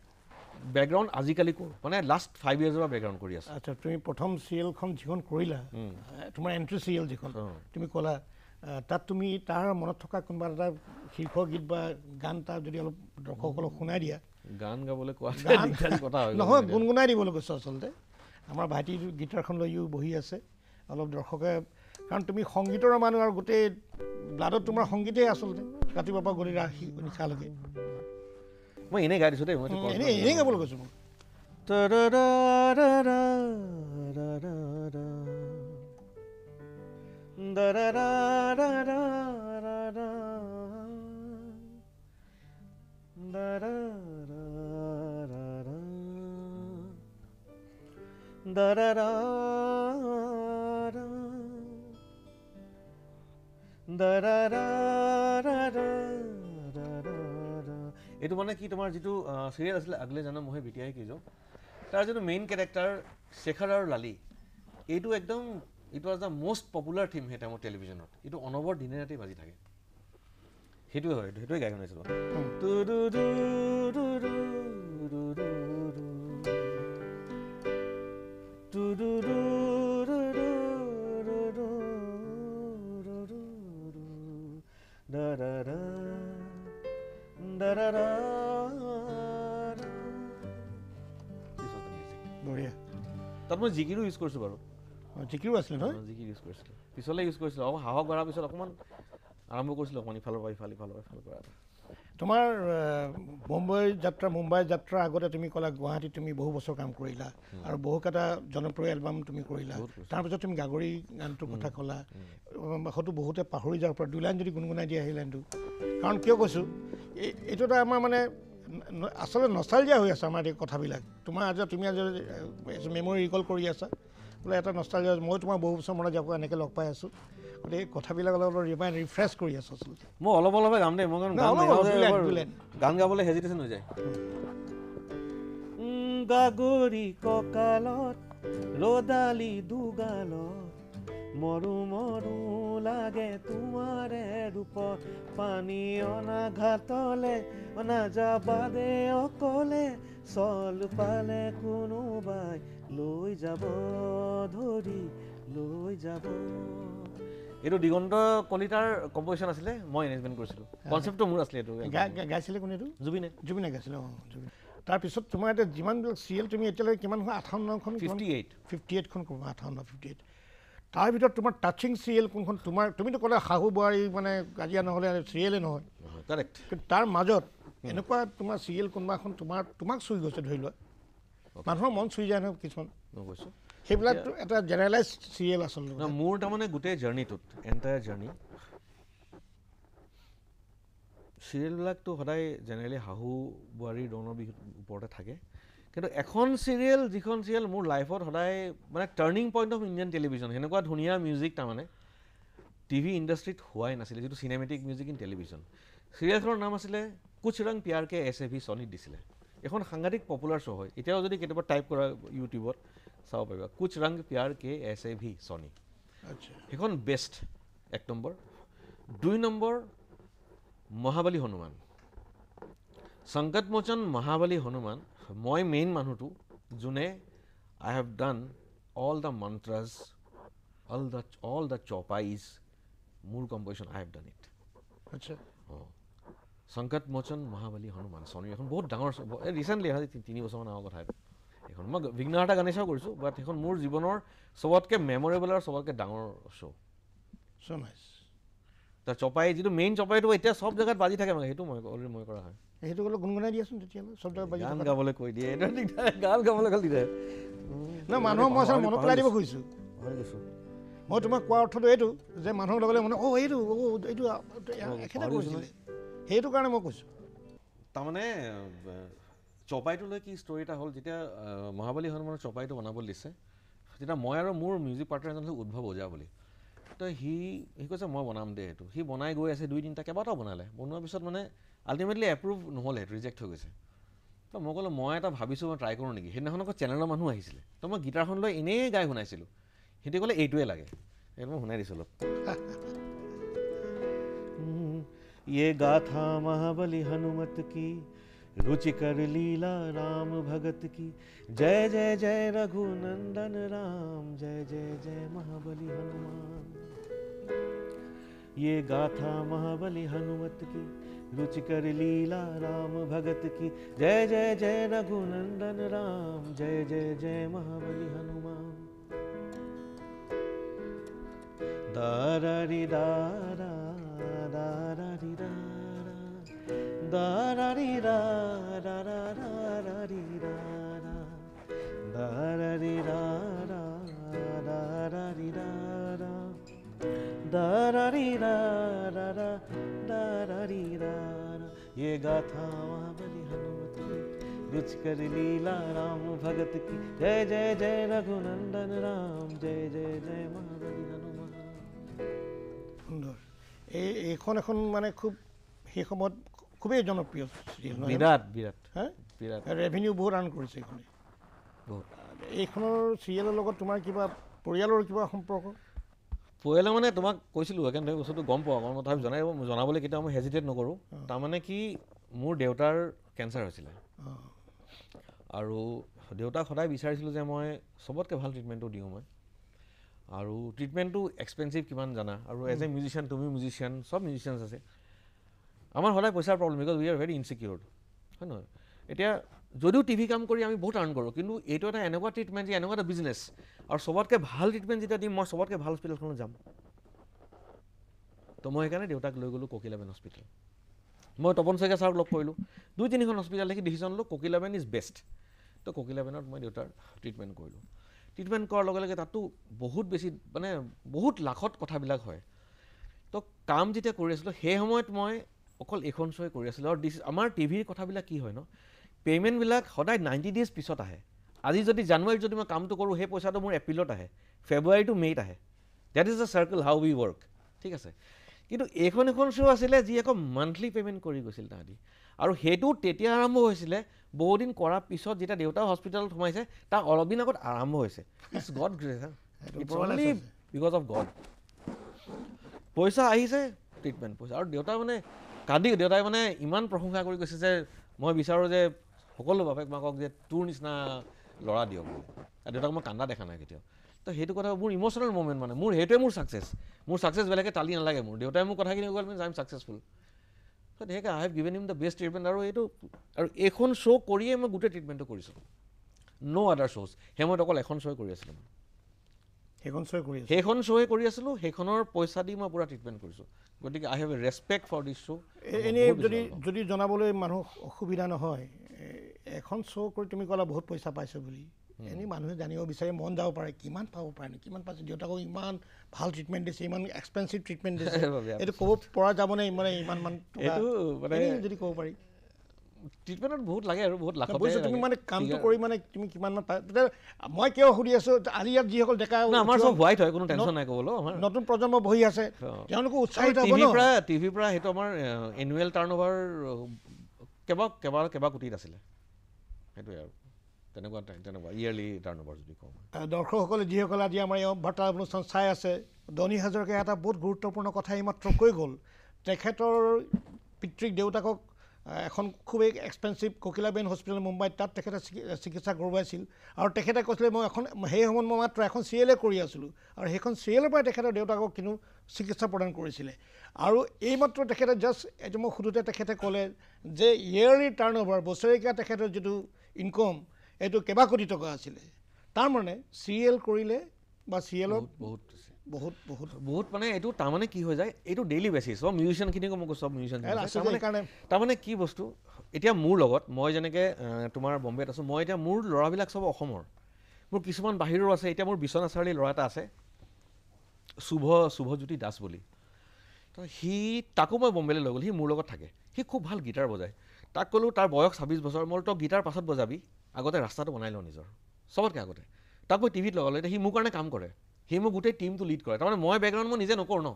বেকগ্ৰাউণ্ড আজিকালি কৰোঁ, মানে লাষ্ট 5 yearsৰ পৰা বেকগ্ৰাউণ্ড কৰি আছোঁ। আচ্ছা, তুমি প্ৰথম চিৰিয়েলখন যিখন কৰিলা, তোমাৰ এণ্ট্ৰি চিৰিয়েল যিখন তুমি ক'লা, তাত তুমি তাৰ মনত থকা কোনোবা এটা শীৰ্ষ গীত বা গান তাত যদি অলপ দৰ্শকসকলক শুনাই দিয়া। গান গাবলৈ কোৱা কথা নহয়, গুণগুণাই দিবলৈ কৈছোঁ আচলতে। আমাৰ ভাইটি গীটাৰখন লৈও বহি আছে, অলপ দৰ্শকে, কাৰণ তুমি সংগীতৰ মানুহ আৰু গোটেই ব্লাডত তোমাৰ সংগীতেই আচলতে ৰাতিপুৱাৰ পৰা গধূলি নিশালৈকে। মই এনেই গাই দিছোঁ দেই, মই এনেই গাবলৈ কৈছোঁ মোক। এইটো মানে কি, তোমাৰ যিটো চিৰিয়েল আছিলে আগলে জানো মই বিটি আহে কিজো, তাৰ যিটো মেইন কেৰেক্টাৰ শেখৰ আৰু লালি, এইটো একদম it was the most popular theme সেই টাইমত টেলিভিশ্যনত। এইটো অনবৰ দিনে ৰাতি বাজি থাকে, সেইটোৱে হয়, সেইটোৱে গাই শুনাইছিলোঁ। বঢ়িয়া। তাত মই জিকিৰো ইউজ কৰিছোঁ বাৰু। জিকিৰো আছিলে নহয়? জিকিৰ ইউজ কৰিছিলোঁ, পিছলৈ ইউজ কৰিছিলোঁ। আকৌ সাহস বঢ়াৰ পিছত অকণমান আৰম্ভ কৰিছিলোঁ, অকণমান ইফালৰ পৰা ইফাল কৰা। তোমাৰ মুম্বাই যাত্ৰাৰ আগতে তুমি ক'লা গুৱাহাটীত তুমি বহু বছৰ কাম কৰিলা আৰু বহুকেইটা জনপ্ৰিয় এলবাম তুমি কৰিলা। তাৰপিছত তুমি গাগৰি গানটোৰ কথা ক'লা, হয়তো বহুতে পাহৰি যাৰ পৰা 2 লাইন যদি গুণগুণাই দিয়া সেই লাইনটো। কাৰণ কিয় কৈছোঁ, এইটো এটা আমাৰ মানে আচলতে নষ্টালজিয়া হৈ আছে আমাৰ এই কথাবিলাক। তুমি আজি মেমৰি ৰিকল কৰি আছা বোলে, এটা নষ্টালজিয়া। মই তোমাৰ বহু বছৰ মনত যাব এনেকৈ লগ পাই আছোঁ, গতিকে এই কথাবিলাক অলপ ৰিফ্ৰেছ কৰি আছোঁ আচলতে। মই অলপ গাম দেই, মই গান গাবলৈ হেজিটেশ্যন হৈ যায়। গাগৰি কঁকালত ৰদালি দুগালত, মৰু মৰু লাগে তোমাৰে ৰূপত, পানী অনা ঘাটলে অনা যাবা দে অকলে, চল পালে কোনোবাই লৈ যাব ধৰি লৈ যাব। এইটো দিগন্ত কলিতাৰ কম্পজিশ্যন আছিলে, মই এৰেঞ্জমেণ্ট কৰিছিলোঁ। কনচেপ্টটো মোৰ আছিলে। এইটো গাইছিলে কোনে? এইটো জুবিনে গাইছিলে। জুবিন। তাৰপিছত তোমাৰ এতিয়া যিমানবিলাক চিৰিয়েল তুমি এতিয়ালৈকে কিমান 58খন 58খন 58 তাৰ ভিতৰত তোমাৰ টাচিং চিৰিয়েল কোনখন? তুমিতো ক'লে শাহু বোৱাৰী মানে কাজিয়া নহ'লে চিৰিয়েলে নহয়, কাৰেক্ট। কিন্তু তাৰ মাজত এনেকুৱা তোমাৰ চিৰিয়েল কোনোবা এখন তোমাক চুই গৈছে, ধৰি লোৱা মানুহৰ মন চুই যায় নহয় কিছুমান, মই কৈছোঁ সেইবিলাকতো এটা জেনেৰেলাইজ চিৰিয়েল আচলতে। মোৰ তাৰমানে গোটেই জাৰ্ণিটোত, এণ্টায়াৰ জাৰ্ণি চিৰিয়েলবিলাকতো সদায় জেনেৰেলি শাহু বোৱাৰীৰ ডনৰ ওপৰতে থাকে, কিন্তু এখন চিৰিয়েল যিখন চিৰিয়েল মোৰ লাইফত সদায় মানে turning point of Indian television, সেনেকুৱা ধুনীয়া মিউজিক তাৰমানে টিভি ইণ্ডাষ্ট্ৰীত হোৱাই নাছিলে, যিটো চিনেমেটিক মিউজিক ইন টেলিভিশ্যন। চিৰিয়েলখনৰ নাম আছিলে কুছ ৰং প্যাৰ কে এছে ভি, ছনীত দিছিলে। এখন সাংঘাতিক পপুলাৰ শ্ব' হয় এতিয়াও যদি কেতিয়াবা টাইপ কৰা ইউটিউবত চাব পাৰিবা কুছ ৰংগ প্যাৰ কে এছে ভি ছনী আচ্ছা সেইখন বেষ্ট 1 নম্বৰ 2 নম্বৰ মহাবলী হনুমান সংকট মোচন মহাবলী হনুমান মই মেইন মানুহটো যোনে I have done all the mantras all the chopais মোৰ composition I have done it আচ্ছা সংকট মোচন মহাবলী হনুমান ছনী এখন বহুত ডাঙৰ ৰিচেণ্টলি আজি 3 বছৰমান আগৰ কথা এখন মই বিঘ্নহাটা গণেশাও কৰিছোঁ বাট সেইখন মোৰ জীৱনৰ চবতকৈ মেমৰেবল আৰু চবতকৈ ডাঙৰ শ্ব' so nice তাৰ চপাই যিটো মেইন চপাইটো এতিয়া চব জেগাত বাজি থাকে মানে সেইটো মই অলৰেডি মই কৰা হয় সেইটো গ'লে গুণগুণাই দিয়াচোন তেতিয়াহ'লে শব্দ বাজি গান গাবলৈ কৈ দিয়ে এইটো দিগদাৰ গান গাবলৈ খালি দিগদাৰ না মানুহক মই আচলতে মনত পেলাই দিব খুজিছোঁ হয় কৈছোঁ মই তোমাক কোৱাৰ অৰ্থটো এইটো যে মানুহক লগে মানে এইটো এখেতে কৰিছিলে সেইটো কাৰণে মই কৈছোঁ তাৰমানে চপাইটো লৈ কি ষ্টৰি এটা হ'ল যেতিয়া মহাবলী হনুমানৰ চপাইটো বনাবলৈ দিছে তেতিয়া মই আৰু মোৰ মিউজিক পাৰ্টনাৰ এজন আছিল উদ্ভৱ ওজা বুলি তো সি কৈছে মই বনাম দে সেইটো সি বনাই গৈ আছে 2-3টা কেইবাটাও বনালে বনোৱাৰ পিছত মানে আল্টিমেটলি এপ্ৰুভ নহ'লে ৰিজেক্ট হৈ গৈছে তো মই ক'লোঁ মই এটা ভাবিছোঁ মই ট্ৰাই কৰোঁ নেকি সেইদিনাখন আকৌ চেনেলৰ মানুহ আহিছিলে তো মই গীটাৰখন লৈ এনেই গাই শুনাইছিলোঁ সিহঁতে ক'লে এইটোৱে লাগে সেইটো মই শুনাই দিছোঁ অলপ ये गाथा महाबली हनुमत की रुचिकर लीला राम भगत की जय जय जय रघुनंदन राम जय जय जय महाबली हनुमान ये गाथा महाबली हनुमत की रुचिकर लीला राम भगत की जय जय जय रघुनंदन राम जय जय जय महाबली हनुमान दारी दारा दारी दारा दारी दारा दारी दारा दारी दारा दारी दारा दारी दारा दारी दारा ये गाथा महाबली हनुमत की रुचिकर लीला राम भगत की जय जय जय रघुनंदन राम जय जय जय महाबली हनुमान সুন্দৰ এইখন এখন মানে খুব সেই সময়ত খুবেই জনপ্ৰিয় চিৰিয়েল বিৰাট বিৰাট হা বিৰাট ৰেভিনিউ বহুত আৰ্ণ কৰিছে এইখনে বহুত এইখনৰ চিৰিয়েলৰ লগত তোমাৰ কিবা পৰিয়ালৰ কিবা সম্পৰ্ক পৰিয়ালে মানে তোমাক কৈছিলোঁ সেইকাৰণে তুমি বস্তুটো গম পোৱা মই তথাপি জনাবলৈ কেতিয়াও মই হেজিটেট নকৰোঁ তাৰমানে কি মোৰ দেউতাৰ কেঞ্চাৰ হৈছিলে আৰু দেউতাক সদায় বিচাৰিছিলোঁ যে মই চবতকৈ ভাল ট্ৰিটমেণ্টটো দিওঁ মই আৰু ট্ৰিটমেণ্টটো এক্সপেঞ্চিভ কিমান জানা আৰু এজ এ মিউজিচিয়ান তুমি মিউজিচিয়ান চব মিউজিচিয়ানছ আছে আমাৰ সদায় পইচাৰ problem because we are very insecured হয় নহয় এতিয়া যদিও টিভি কাম কৰি আমি বহুত আৰ্ণ কৰোঁ কিন্তু এইটো এটা এনেকুৱা ট্ৰিটমেণ্ট যে এনেকুৱা এটা বিজনেছ আৰু চবতকৈ ভাল ট্ৰিটমেণ্ট যেতিয়া দিম মই চবতকৈ ভাল হস্পিটেলখনত যাম তো মই সেইকাৰণে দেউতাক লৈ গ'লোঁ ককিলাবেন হস্পিটেল মই তপন শইকীয়া ছাৰক লগ কৰিলোঁ 2-3খন হস্পিটেল দেখি ডিচিশ্যন ল'লোঁ ককিলাবেন ইজ বেষ্ট তো ককিলাবেনত মই দেউতাৰ ট্ৰিটমেণ্ট কৰিলোঁ ট্ৰিটমেণ্ট কৰাৰ লগে লগে তাতো বহুত বেছি মানে বহুত লাখত কথাবিলাক হয় তো কাম যেতিয়া কৰি আছিলোঁ সেই সময়ত মই অকল এইখন শ্ব'ই কৰি আছিলোঁ আৰু আমাৰ টিভিৰ কথাবিলাক কি হয় ন পে'মেণ্টবিলাক সদায় 90 ডেজ পিছত আহে আজি যদি জানুৱাৰীত যদি মই কামটো কৰোঁ সেই পইচাটো মোৰ এপ্ৰিলত আহে ফেব্ৰুৱাৰী টু মে'ত আহে that is the circle how we work ঠিক আছে কিন্তু এইখন এখন শ্ব' আছিলে যি আকৌ মান্থলি পে'মেণ্ট কৰি গৈছিল তাহাঁতি আৰু সেইটো তেতিয়া আৰম্ভ হৈছিলে বহুদিন কৰাৰ পিছত যেতিয়া দেউতাও হস্পিটেলত সোমাইছে তাৰ অলপ দিন আগত আৰম্ভ হৈছে it's God grace it's only because of God পইচা আহিছে ট্ৰিটমেণ্ট পইচা আৰু দেউতা মানে দেউতাই মানে ইমান প্ৰশংসা কৰি কৈছে যে মই বিচাৰোঁ যে সকলো বাপেক মাকক যে তোৰ নিচিনা ল'ৰা দিয়ক বুলি আৰু দেউতাক মই কান্দা দেখা নাই কেতিয়াও তো সেইটো কথা মোৰ ইম'চনেল মমেণ্ট মানে মোৰ সেইটোৱে মোৰ ছাকচেছ বেলেগে টালি নালাগে মোৰ দেউতাই মোৰ কথাখিনি গ'ল মিনছ আই এম ছাকচেছফুল তো সেইকাৰণে I have given him the best treatment আৰু এইখন শ্ব' কৰিয়ে মই গোটেই ট্ৰিটমেণ্টটো কৰিছোঁ ন' আদাৰ শ্ব'জ সেই সময়ত অকল এখন শ্ব' কৰি আছিলোঁ সেইখন শ্ব'য়ে কৰি আছিলোঁ সেইখনৰ পইচা দি মই পূৰা ট্ৰিটমেণ্ট কৰিছোঁ গতিকে I have a respect for this show' এনেই যদি জনাবলৈ মানুহ অসুবিধা নহয় এখন শ্ব' কৰি তুমি ক'লা বহুত পইচা পাইছোঁ বুলি এনেই মানুহে জানিব বিচাৰে মন যাব পাৰে কিমান পাব পাৰে কিমান পাইছে দেউতাকক ইমান ভাল ট্ৰিটমেণ্ট দিছে ইমান এক্সপেঞ্চিভ ট্ৰিটমেণ্ট দিছে এইটো ক'ব পৰা যাবনে মানে ইমান এইটো মানে যদি ক'ব পাৰি ট্ৰিটমেণ্টত বহুত লাগে আৰু বহুত লাখ তুমি মানে কামটো কৰি মানে তুমি কিমানমান পাই মই কিয় সুধি আছোঁ আজি ইয়াত যিসকল ডেকা আমাৰ চব হোৱাইট হয় কোনো টেনশ্যন নাই ক'বলৈ আমাৰ নতুন প্ৰজন্ম বহি আছে তেওঁলোকো উৎসাহিত হ'ব টিভিৰ পৰা সেইটো আমাৰ এনুৱেল টাৰ্ণ অভাৰ কেইবা কোটিত আছিলে সেইটোৱে আৰু তেনেকুৱা ইয়াৰলি টাৰ্ণঅভাৰ যদি কওঁ দৰ্শকসকলে যিসকলে আজি আমাৰ এই বাৰ্তালাপ অনুষ্ঠান চাই আছে, ধনী হাজৰিকাই এটা বহুত গুৰুত্বপূৰ্ণ কথা এইমাত্ৰ কৈ গ'ল। তেখেতৰ পিতৃক দেউতাকক এখন খুবেই এক্সপেঞ্চিভ ককিলাবেন হস্পিটেল মুম্বাইত, তাত তেখেতে চিকিৎসা কৰোৱাইছিল আৰু তেখেতে কৈছিলে মই সেই সময়ত মই মাত্ৰ এখন চিৰিয়েলে কৰি আছিলোঁ আৰু সেইখন চিৰিয়েলৰ পৰাই তেখেতৰ দেউতাকক কিন্তু চিকিৎসা প্ৰদান কৰিছিলে। আৰু এইমাত্ৰ তেখেতে জাষ্ট এইটো মই সোধোতে তেখেতে ক'লে যে ইয়েৰলি টাৰ্ণঅভাৰ, বছৰেকীয়া তেখেতৰ যিটো ইনকম এইটো কেইবা কোটি টকা আছিলে। তাৰমানে চিৰিয়েল কৰিলে বা চিৰিয়েলত বহুত মানে এইটো তাৰমানে কি হৈ যায়, এইটো ডেইলি বেচিছ। চব মিউজিচিয়ানখিনিকো মই চব মিউজিচিয়ান তাৰমানে কি বস্তু, এতিয়া মোৰ লগত মই যেনেকৈ তোমাৰ বম্বেত আছোঁ, মই এতিয়া মোৰ ল'ৰাবিলাক চব অসমৰ, মোৰ কিছুমান বাহিৰৰ আছে। এতিয়া মোৰ বিশ্বনাথ চাৰিআলিৰ ল'ৰা এটা আছে শুভজ্যোতি দাস বুলি, তো তাকো মই বম্বেলৈ লৈ গ'লোঁ। সি মোৰ লগত থাকে, সি খুব ভাল গীটাৰ বজায়। তাক ক'লোঁ তাৰ বয়স 26 বছৰ, মই তই গীটাৰ পাছত বজাবি, আগতে ৰাস্তাটো বনাই লওঁ নিজৰ, চবতকৈ আগতে। তাক মই টিভিত লগালোঁ, এতিয়া সি মোৰ কাৰণে কাম কৰে, সি মোক গোটেই টিমটো লিড কৰে। তাৰমানে মই বেকগ্ৰাউণ্ড মই নিজে নকৰোঁ ন,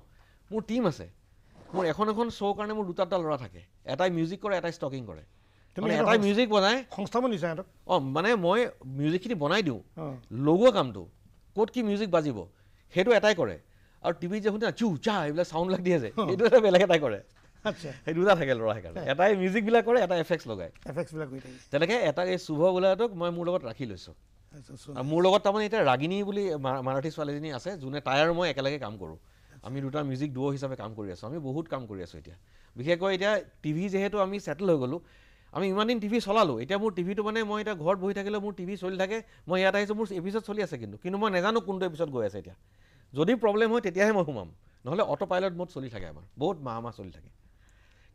মোৰ টিম আছে। মোৰ এখন শ্ব' কাৰণে মোৰ দুটা ল'ৰা থাকে, এটাই মিউজিক কৰে, এটাই ষ্টকিং কৰে। এটাই মিউজিক বনাই সংস্থাপন দিছা সিহঁতক? মানে মই মিউজিকখিনি বনাই দিওঁ, লগোৱা কামটো ক'ত কি মিউজিক বাজিব সেইটো এটাই কৰে, আৰু টিভিত যে শুনি চু চা এইবিলাক চাউণ্ডবিলাক দিয়ে যে সেইটো এটা বেলেগ এটাই কৰে। আচ্ছা, সেই দুটা থাকে ল'ৰা, সেইকাৰণে এটাই মিউজিকবিলাক কৰে, এটা এফেক্টছ লগায়, এফেক্টছবিলাক কৰি থাকে। তেনেকৈ এটা এই শুভ বোলাটোক মই মোৰ লগত ৰাখি লৈছোঁ। আৰু মোৰ লগত তাৰমানে এতিয়া ৰাগিনী বুলি মাৰাঠী ছোৱালীজনী আছে, যোনে তাই আৰু মই একেলগে কাম কৰোঁ। আমি দুটা মিউজিক ডুঅ' হিচাপে কাম কৰি আছোঁ। আমি বহুত কাম কৰি আছোঁ এতিয়া, বিশেষকৈ এতিয়া টিভি যিহেতু আমি ছেটেল হৈ গ'লোঁ, আমি ইমান দিন টিভি চলালোঁ। এতিয়া মোৰ টিভিটো মানে মই এতিয়া ঘৰত বহি থাকিলেও মোৰ টিভি চলি থাকে, মই ইয়াত আহিছোঁ, মোৰ এপিছড চলি আছে, কিন্তু মই নাজানো কোনটো এপিছড গৈ আছে। এতিয়া যদি প্ৰব্লেম হয় তেতিয়াহে মই সোমাম, নহ'লে অটো পাইলট মোড চলি থাকে, আমাৰ বহুত মাহ চলি থাকে।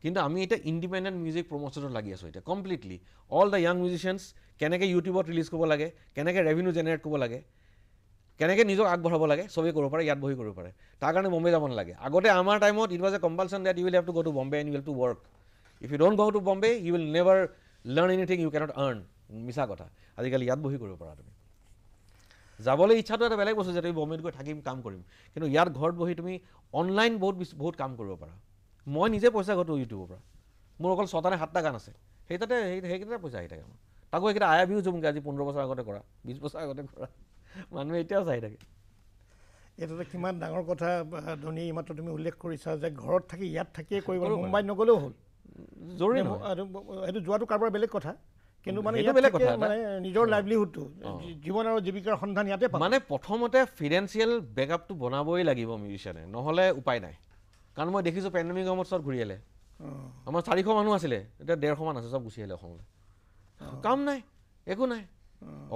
কিন্তু আমি এতিয়া ইণ্ডিপেণ্ডেণ্ট মিউজিক প্ৰমোশ্যনত লাগি আছোঁ এতিয়া completely. All the young musicians কেনেকৈ ইউটিউবত ৰিলিজ কৰিব লাগে, কেনেকৈ ৰেভিনিউ জেনেৰেট কৰিব লাগে, কেনেকৈ নিজক আগবঢ়াব লাগে, চবেই কৰিব পাৰে, ইয়াত বহি কৰিব পাৰে। তাৰ কাৰণে বম্বে যাব নালাগে। আগতে আমাৰ টাইমত it was a compulsion that you will have to go' to Bombay and you will to work. If you don't go' to Bombay you will never learn anything, you cannot earn. মিছা কথা, আজিকালি ইয়াত বহি কৰিব পাৰা তুমি। যাবলৈ ইচ্ছাটো এটা বেলেগ বস্তু যে তুমি বম্বেত গৈ থাকিম কাম কৰিম, কিন্তু ইয়াত ঘৰত বহি তুমি অনলাইন বহুত কাম কৰিব পাৰা। মই নিজে পইচা ঘটো ইউটিউবৰ পৰা, মোৰ অকল 6টা নে 7টা গান আছে, সেইকেইটা পইচা আহি থাকে মোৰ। তাকো এইকেইটা আয়া জুমকে আজি 15 বছৰ আগতে কৰা, 20 বছৰ আগতে কৰা, মানুহে এতিয়াও চাই থাকে। এইটো কিমান ডাঙৰ কথা ধনী, মাত্ৰ তুমি উল্লেখ কৰিছা যে ঘৰত থাকি ইয়াত থাকিয়ে কৰিব, মুম্বাইত নগ'লেও হ'ল, জৰুৰী নহয়। সেইটো যোৱাটো কাৰোবাৰ বেলেগ কথা, কিন্তু মানে নিজৰ লাইভলিহুডটো, জীৱন আৰু জীৱিকাৰ সন্ধান ইয়াতে পায়। মানে প্ৰথমতে ফিনেন্সিয়েল বেকআপটো বনাবই লাগিব মিউজিচিয়ানে, নহ'লে উপায় নাই। কাৰণ মই দেখিছোঁ পেণ্ডেমিক সময়ত চব ঘূৰি আহিলে। আমাৰ 400 মানুহ আছিলে, এতিয়া 150 মান আছে, চব গুচি আহিলে অসমলৈ। কাম নাই, একো নাই।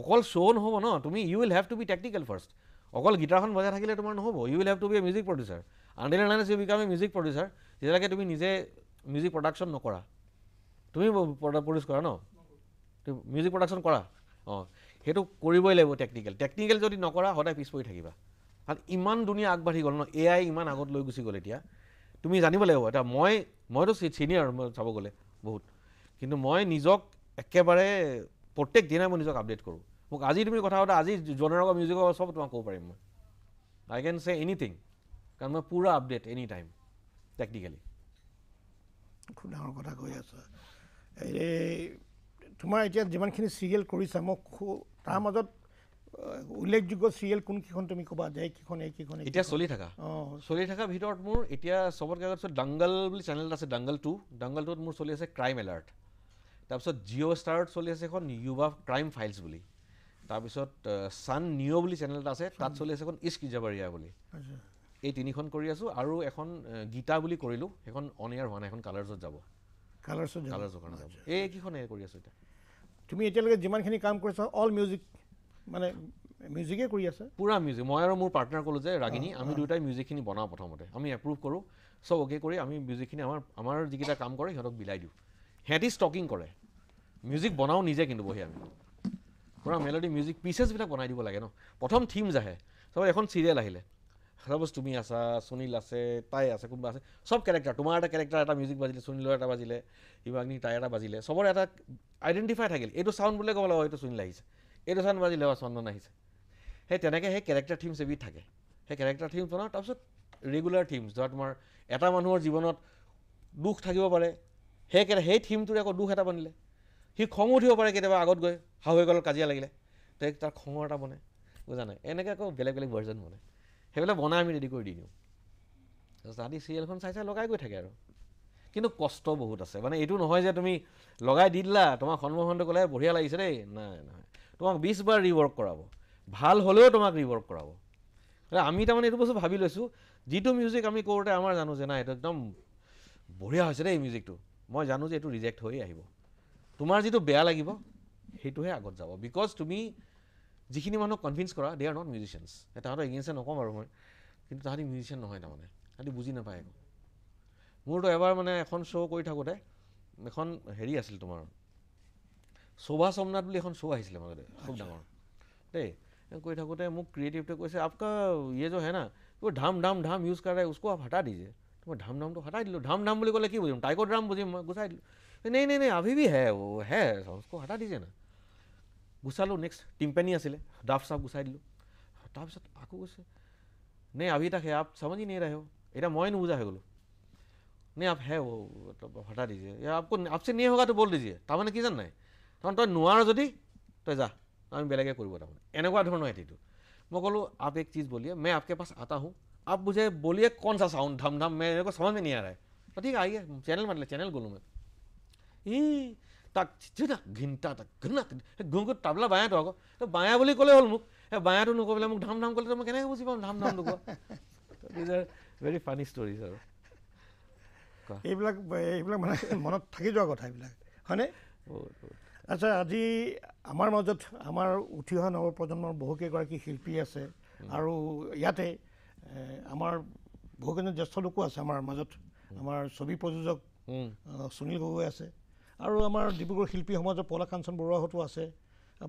অকল শ্ব' নহ'ব ন, তুমি you will have to be technical first. অকল গীটাৰখন বজাই থাকিলে তোমাৰ নহ'ব, you will have to be a music producer. Until and unless you become a music producer, যেতিয়ালৈকে তুমি নিজে মিউজিক প্ৰডাকশ্যন নকৰা। তুমি প্ৰডিউচ কৰা ন, তুমি মিউজিক প্ৰডাকশ্যন কৰা, সেইটো কৰিবই লাগিব টেকনিকেল যদি নকৰা সদায় পিছ পৰি থাকিবা। কাৰণ ইমান দুনিয়া আগবাঢ়ি গ'ল ন, AI ইমান আগত লৈ গুচি গ'ল। এতিয়া তুমি জানিব লাগিব। এতিয়া মইতো ছিনিয়ৰ, মই চাব গ'লে বহুত, কিন্তু মই নিজক একেবাৰে প্ৰত্যেক দিনাই মই নিজক আপডেট কৰোঁ। মোক আজি তুমি কথা পতা, আজি জনেৰৰ মিউজিকৰ চব তোমাক ক'ব পাৰিম মই, আই কেন চে এনিথিং, কাৰণ মই পুৰা আপডেট এনি টাইম টেকনিকেলি। খুব ডাঙৰ কথা কৈ আছা। তোমাৰ এতিয়া যিমানখিনি চিৰিয়েল কৰিছা, মই তাৰ মাজত উল্লেখযোগ্য চিৰিয়েল কোনকেইখন তুমি ক'বা যে এইকেইখন এতিয়া চলি থকা ভিতৰত মোৰ এতিয়া চবতকৈ আগত ডাংগল বুলি চেনেল এটা আছে, ডাংগল 2। ডাংগল 2ত মোৰ চলি আছে ক্ৰাইম এলাৰ্ট। তাৰপিছত জিঅ' ষ্টাৰত চলি আছে এখন ইউবা ক্ৰাইম ফাইলছ বুলি। তাৰপিছত ছান নিঅ' বুলি চেনেল এটা আছে, তাত চলি আছে এখন ইস্ক জাবাৰিয়া বুলি। এই 3খন কৰি আছোঁ, আৰু এখন গীতা বুলি কৰিলোঁ, সেইখন অন এয়াৰ হোৱা নাই, এখন কালাৰ্ছত যাব, কালাৰ্ছৰ কাৰণে যাব। এইকেইখনে কৰি আছোঁ এতিয়া। তুমি এতিয়ালৈকে যিমানখিনি কাম কৰিছা অল মিউজিক, মানে মিউজিকেই কৰি আছে? পূৰা মিউজিক। মই আৰু মোৰ পাৰ্টনাৰ ক'লোঁ যে ৰাগিনী, আমি দুয়োটাই মিউজিকখিনি বনাওঁ। প্ৰথমতে আমি এপ্ৰুভ কৰোঁ, চব অ'কে কৰি আমি মিউজিকখিনি আমাৰ যিকেইটা কাম কৰে সিহঁতক বিলাই দিওঁ। সিহঁতি ষ্টকিং কৰে, মিউজিক বনাওঁ নিজে, কিন্তু বহি আমি পূৰা মেলোডি মিউজিক পিচেছবিলাক বনাই দিব লাগে ন। প্ৰথম থিমছ আহে, চব এখন চিৰিয়েল আহিলে, চাপ'জ তুমি আছা, সুনীল আছে, তাই আছে, কোনোবা আছে, চব কেৰেক্টাৰ, তোমাৰ এটা কেৰেক্টাৰ এটা মিউজিক বাজিলে, সুনীলৰ এটা বাজিলে, শিৱাগ্নি তাই এটা বাজিলে, চবৰে এটা আইডেণ্টিফাই থাকিল। এইটো চাউণ্ড বুলি ক'ব লাগিব, এইটো সুনীল আহিছে, এইটো চাউণ্ড বাজিলে চন্দন আহিছে। সেই তেনেকৈ সেই কেৰেক্টাৰ থিমছ এবিধ থাকে, সেই কেৰেক্টাৰ থিমছ বনাওঁ। তাৰপিছত ৰেগুলাৰ থিমছ, ধৰা তোমাৰ এটা মানুহৰ জীৱনত দুখ থাকিব পাৰে, সেই থিমটোৰে আকৌ দুখ এটা বানিলে, সি খঙো উঠিব পাৰে কেতিয়াবা আগত গৈ শাহুৱেকৰ কাজিয়া লাগিলে তাৰ খঙৰ এটা বনায় বুজা নাই এনেকৈ আকৌ বেলেগ বেলেগ ভাৰ্জন বনায় সেইবিলাক বনাই আমি ৰেডি কৰি দি দিওঁ তাহাঁতি চিৰিয়েলখন চাই চাই লগাই গৈ থাকে আৰু কিন্তু কষ্ট বহুত আছে মানে এইটো নহয় যে তুমি লগাই দি দিলা তোমাক সন্মুখনটো ক'লে বঢ়িয়া লাগিছে দেই নাই নহয় তোমাক 20 বাৰ ৰিৱৰ্ক কৰাব ভাল হ'লেও তোমাক ৰিৱৰ্ক কৰাব আমি তাৰমানে এইটো বস্তু ভাবি লৈছোঁ যিটো মিউজিক আমি কৰোঁতে আমাৰ জানো যে নাই এইটো একদম বঢ়িয়া হৈছে দেই মিউজিকটো মই জানো যে এইটো ৰিজেক্ট হৈ আহিব তোমাৰ যিটো বেয়া লাগিব সেইটোহে আগত যাব বিকজ তুমি যিখিনি মানুহক কনভিন্স কৰা দে আৰ নট মিউজিচিয়ানছ তাহাঁতৰ এগেইনষ্টে নকওঁ বাৰু মই কিন্তু তাহাঁতি মিউজিচিয়ান নহয় তাৰমানে তাহাঁতি বুজি নাপায় একো মোৰতো এবাৰ মানে এখন শ্ব' কৰি থাকোঁতে এখন হেৰি আছিল তোমাৰ শোভা সোমনাথ বুলি এখন শ্ব' আহিছিলে মাজতে খুব ডাঙৰ দেই কৰি থাকোঁতে মোক ক্ৰিয়েটিভটোৱে কৈছে আপকা ইয়ে जो है ना वो ধাম ধাম ধাম ইউজ কৰা उसको आप हटा दीजिए तो मैं ধাম ধামটো হটাই দিলোঁ ধাম ধাম বুলি ক'লে কি বুজিম টাইকো ড্ৰাম বুজিম মই গুচাই দিলোঁ नहीं नहीं नहीं अभी भी है वो है उसको हटा दीजिए ना गुचाলোঁ नेक्स्ट टिम्पेनी आছিলে ডাফ চাফ গুচাই দিলোঁ তাৰপিছত আকৌ কৈছে नहीं अभी तक है आप समझ ही नहीं रहे हो এটা মই নুবুজা হৈ গ'লোঁ नहीं आप है वो तो हटा दीजिए या आपको आपसे नहीं होगा तो बोल दीजिए তাৰমানে কি জান নাই তাৰমানে তই নোৱাৰ যদি তই যা আমি বেলেগে কৰিব তাৰমানে এনেকুৱা ধৰণৰ এটিটিউড मैं बोलूँ आप एक चीज़ बोलिए मैं आपके पास आता हूँ आप मुझे बोलिए कौन सा साउंड धम धम मेरे को समझ में नहीं आ रहा है तो ठीक है आइए चैनल मतलब चैनल बोलूँ मैं তাক ঘিণ্টা তাক ঘৃণা ঘুঙুত তাবলা বায়াটো আকৌ বায়া বুলি ক'লে হ'ল মোক সেই বায়াটো নকৈ পেলাই মোক ধাম ধাম ক'লে মই কেনেকৈ বুজি পাম ধাম ধামটো কোৱা these are very funny stories আৰু এইবিলাক এইবিলাক মানে মনত থাকি যোৱা কথা এইবিলাক হয়নে আচ্ছা আজি আমাৰ মাজত আমাৰ উঠি অহা নৱপ্ৰজন্মৰ বহুকেইগৰাকী শিল্পী আছে আৰু ইয়াতে আমাৰ বহুকেইজন জ্যেষ্ঠ লোকো আছে আমাৰ মাজত আমাৰ ছবি প্ৰযোজক সুনীল গগৈ আছে আৰু আমাৰ ডিব্ৰুগড় শিল্পী সমাজৰ পলা কাঞ্চন বৰুৱাহঁতো আছে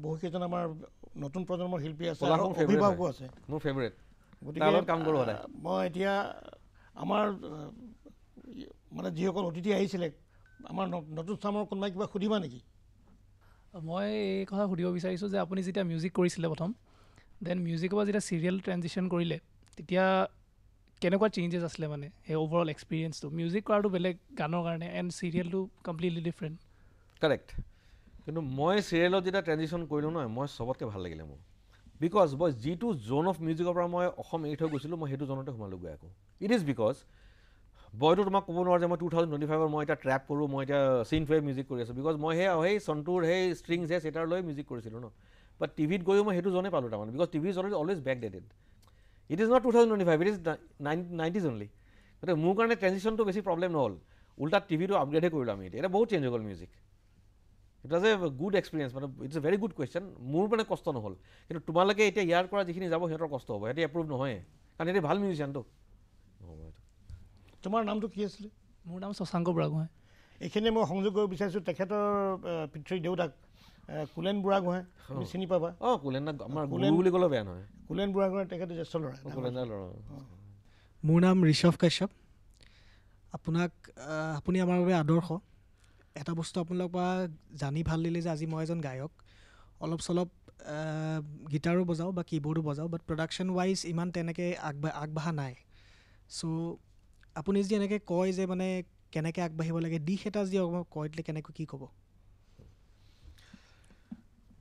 বহুকেইজন আমাৰ নতুন প্ৰজন্মৰ শিল্পী আছে অভিভাৱকো আছে মোৰ ফেভৰেট গতিকে মই এতিয়া আমাৰ মানে যিসকল অতিথি আহিছিলে আমাৰ নতুন চামৰ কোনোবাই কিবা সুধিবা নেকি মই এই কথা সুধিব বিচাৰিছোঁ যে আপুনি যেতিয়া মিউজিক কৰিছিলে প্ৰথম দেন মিউজিকৰ পৰা যেতিয়া চিৰিয়েল ট্ৰেঞ্জিশ্যন কৰিলে তেতিয়া কেনেকুৱা চেঞ্জেছ আছিলে মানে সেই অভাৰঅল এক্সপিৰিয়েঞ্চটো মিউজিক কৰাটো বেলেগ গানৰ কাৰণে এণ্ড চিৰিয়েলটো কমপ্লিটলি ডিফাৰেণ্ট কাৰেক্ট কিন্তু মই চিৰিয়েলত যেতিয়া ট্ৰেঞ্জিশ্যন কৰিলোঁ নহয় মই চবতকৈ ভাল লাগিলে মোৰ বিকজ মই যিটো জ'ন অফ মিউজিকৰ পৰা মই অসম এৰি থৈ গৈছিলোঁ মই সেইটো জ'নতে সোমালোগৈ আকৌ ইট ইজ বিকজ বয়টো তোমাক ক'ব নোৱাৰোঁ যে মই 2025 মই এতিয়া ট্ৰেপ কৰোঁ মই এতিয়া চিন ফেভ মিউজিক কৰি আছোঁ বিকজ মই সেই চণ্টুৰ সেই ষ্ট্ৰিংছ সেই চেটাৰ লৈ মিউজিক কৰিছিলোঁ ন বাট টিভিত গৈও মই সেইটো জ'নে পালোঁ তাৰমানে because TV is always back dated it is not 2025 it is 90s only গতিকে মোৰ কাৰণে ট্ৰেঞ্জিশ্যনটো বেছি প্ৰব্লেম নহ'ল উল্টা টিভিটো আপগ্ৰেডে কৰিলোঁ আমি এতিয়া বহুত চেঞ্জ হৈ গ'ল music it was a good experience মানে it's a very good question মোৰ মানে কষ্ট নহ'ল কিন্তু তোমালোকে এতিয়া ইয়াৰ পৰা যিখিনি যাব সিহঁতৰ কষ্ট হ'ব সিহঁতে এপ্ৰুভ নহয় কাৰণ সিহঁতে ভাল মিউজিচিয়ানটো তোমাৰ নামটো কি আছিলে মোৰ নাম শশাংক বুঢ়াগোহাঁই এইখিনি মই সংযোগ কৰিব বিচাৰিছোঁ তেখেতৰ পিতৃ দেউতাক কুলেন বুঢ়াগোহাঁই তুমি চিনি পাবা কুলেন আমাৰ গুৰু বুলি ক'লেও বেয়া নহয় কুলেন বুঢ়াগোহাঁই তেখেতৰ জ্যেষ্ঠ ল'ৰা মোৰ নাম ঋষভ কাশ্যপ আপুনি আমাৰ বাবে আদৰ্শ এটা বস্তু আপোনালোকৰ পৰা জানি ভাল দিলে যে আজি মই এজন গায়ক অলপ চলপ গীটাৰো বজাওঁ বা কীবৰ্ডো বজাওঁ বাট প্ৰডাকশ্যন ৱাইজ ইমান তেনেকৈ আগবাঢ়া নাই চ' আপুনি যদি এনেকৈ কয় যে মানে কেনেকৈ আগবাঢ়িব লাগে দিশ এটা যদি কয় দিলে কেনেকৈ কি ক'ব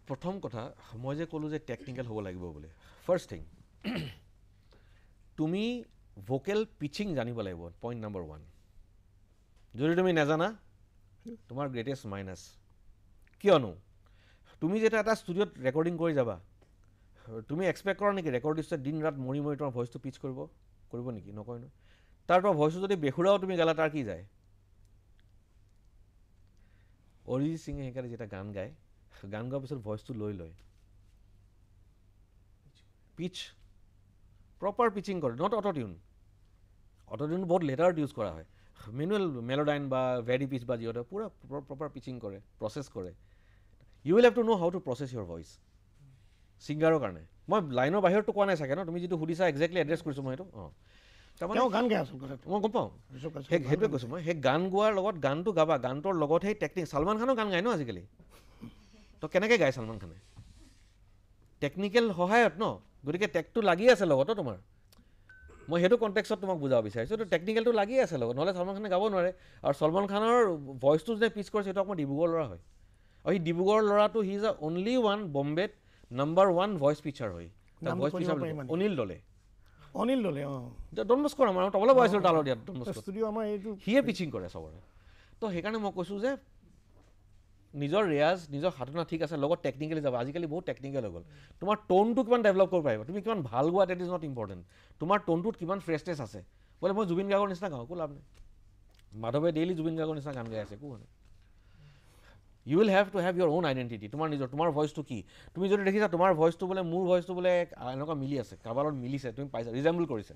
প্ৰথম কথা মই যে ক'লোঁ যে টেকনিকেল হ'ব লাগিব বুলি ফাৰ্ষ্ট থিং তুমি ভোকেল পিচিং জানিব লাগিব পইণ্ট নম্বৰ 1 যদি তুমি নাজানা তোমাৰ গ্ৰেটেষ্ট মাইনাছ কিয়নো তুমি যেতিয়া এটা ষ্টুডিঅ'ত ৰেকৰ্ডিং কৰি যাবা তুমি এক্সপেক্ট কৰা নেকি ৰেকৰ্ডিষ্টে দিন ৰাত মৰি মৰি তোমাৰ ভইচটো পিচ কৰিব নেকি নকয় নহয় তাৰ পৰা ভইচটো যদি বেসুৰাও তুমি গালা তাৰ কি যায় অৰিজিৎ সিঙে সেইকাৰণে যেতিয়া গান গায় গান গোৱাৰ পিছত ভইচটো লৈ লয় পিচ প্ৰপাৰ পিচিং কৰে নট অট'টিউন বহুত লেটাৰত ইউজ কৰা হয় মেনুৱেল মেলোডাইন বা ভেৰি পিচ বা যিহঁতে পূৰা প্ৰপাৰ পিচিং কৰে প্ৰচেছ কৰে you will have to know' how to process your voice ছিংগাৰৰ কাৰণে মই লাইনৰ বাহিৰততো কোৱা নাই চাগে ন তুমি যিটো সুধিছা একজেক্টলি এড্ৰেছ কৰিছোঁ মই সেইটো গান গাই আছোঁ মই গম পাওঁ সেইটোৱে কৈছোঁ মই সেই গান গোৱাৰ লগত গানটো গাবা গানটোৰ লগত সেই টেকনিক ছালমান খানো গান গায় ন আজিকালি তো কেনেকৈ গায় ছালমান খানে টেকনিকেল সহায়ত ন গতিকে টেকটো লাগি আছে লগতো তোমাৰ মই সেইটো কণ্টেক্সত তোমাক বুজাব বিচাৰিছোঁ তো টেকনিকেলটো লাগি আছে লগত নহ'লে ছালমান খানে গাব নোৱাৰে আৰু ছলমান খানৰ ভইচটো যেতিয়া পিচ কৰিছে সেইটো অকণমান ডিব্ৰুগড় ল'ৰা হয় আৰু সি ডিব্ৰুগড়ৰ ল'ৰাটো he is a only one বম্বেত #1 ভইচ পিচাৰ হয় ভইচ পিচাৰ অনিল দলে ডন বস্কৰ আমাৰ তবলা বজাইছিলোঁ তালৰ দিয়াত ডন বস্কৰ ষ্টুডিঅ' আমাৰ এইটো সিয়ে পিচিং কৰে চবৰে তো সেইকাৰণে মই কৈছোঁ যে নিজৰ ৰেয়াজ নিজৰ সাধনা ঠিক আছে লগত টেকনিকেলি যাব আজিকালি বহুত টেকনিকেল হৈ গ'ল তোমাৰ টোনটো কিমান ডেভেলপ কৰিব পাৰিবা তুমি কিমান ভাল গোৱা ডেট ইজ নট ইম্পৰ্টেণ্ট তোমাৰ টোনটোত কিমান ফ্ৰেছনেছ আছে বোলে মই জুবিন গাৰ্গৰ নিচিনা গাওঁ একো লাভ নাই মাধৱে ডেইলি জুবিন গাৰ্গৰ নিচিনা গান গাই আছে একো হোৱা নাই you will have to have your own identity তোমাৰ নিজৰ তোমাৰ ভইচটো কি তুমি যদি দেখিছা তোমাৰ ভইচটো বোলে মোৰ ভইচটো বোলে এনেকুৱা মিলি আছে কাৰোবাৰ লগত মিলিছে তুমি পাইছা ৰিজেম্বল কৰিছে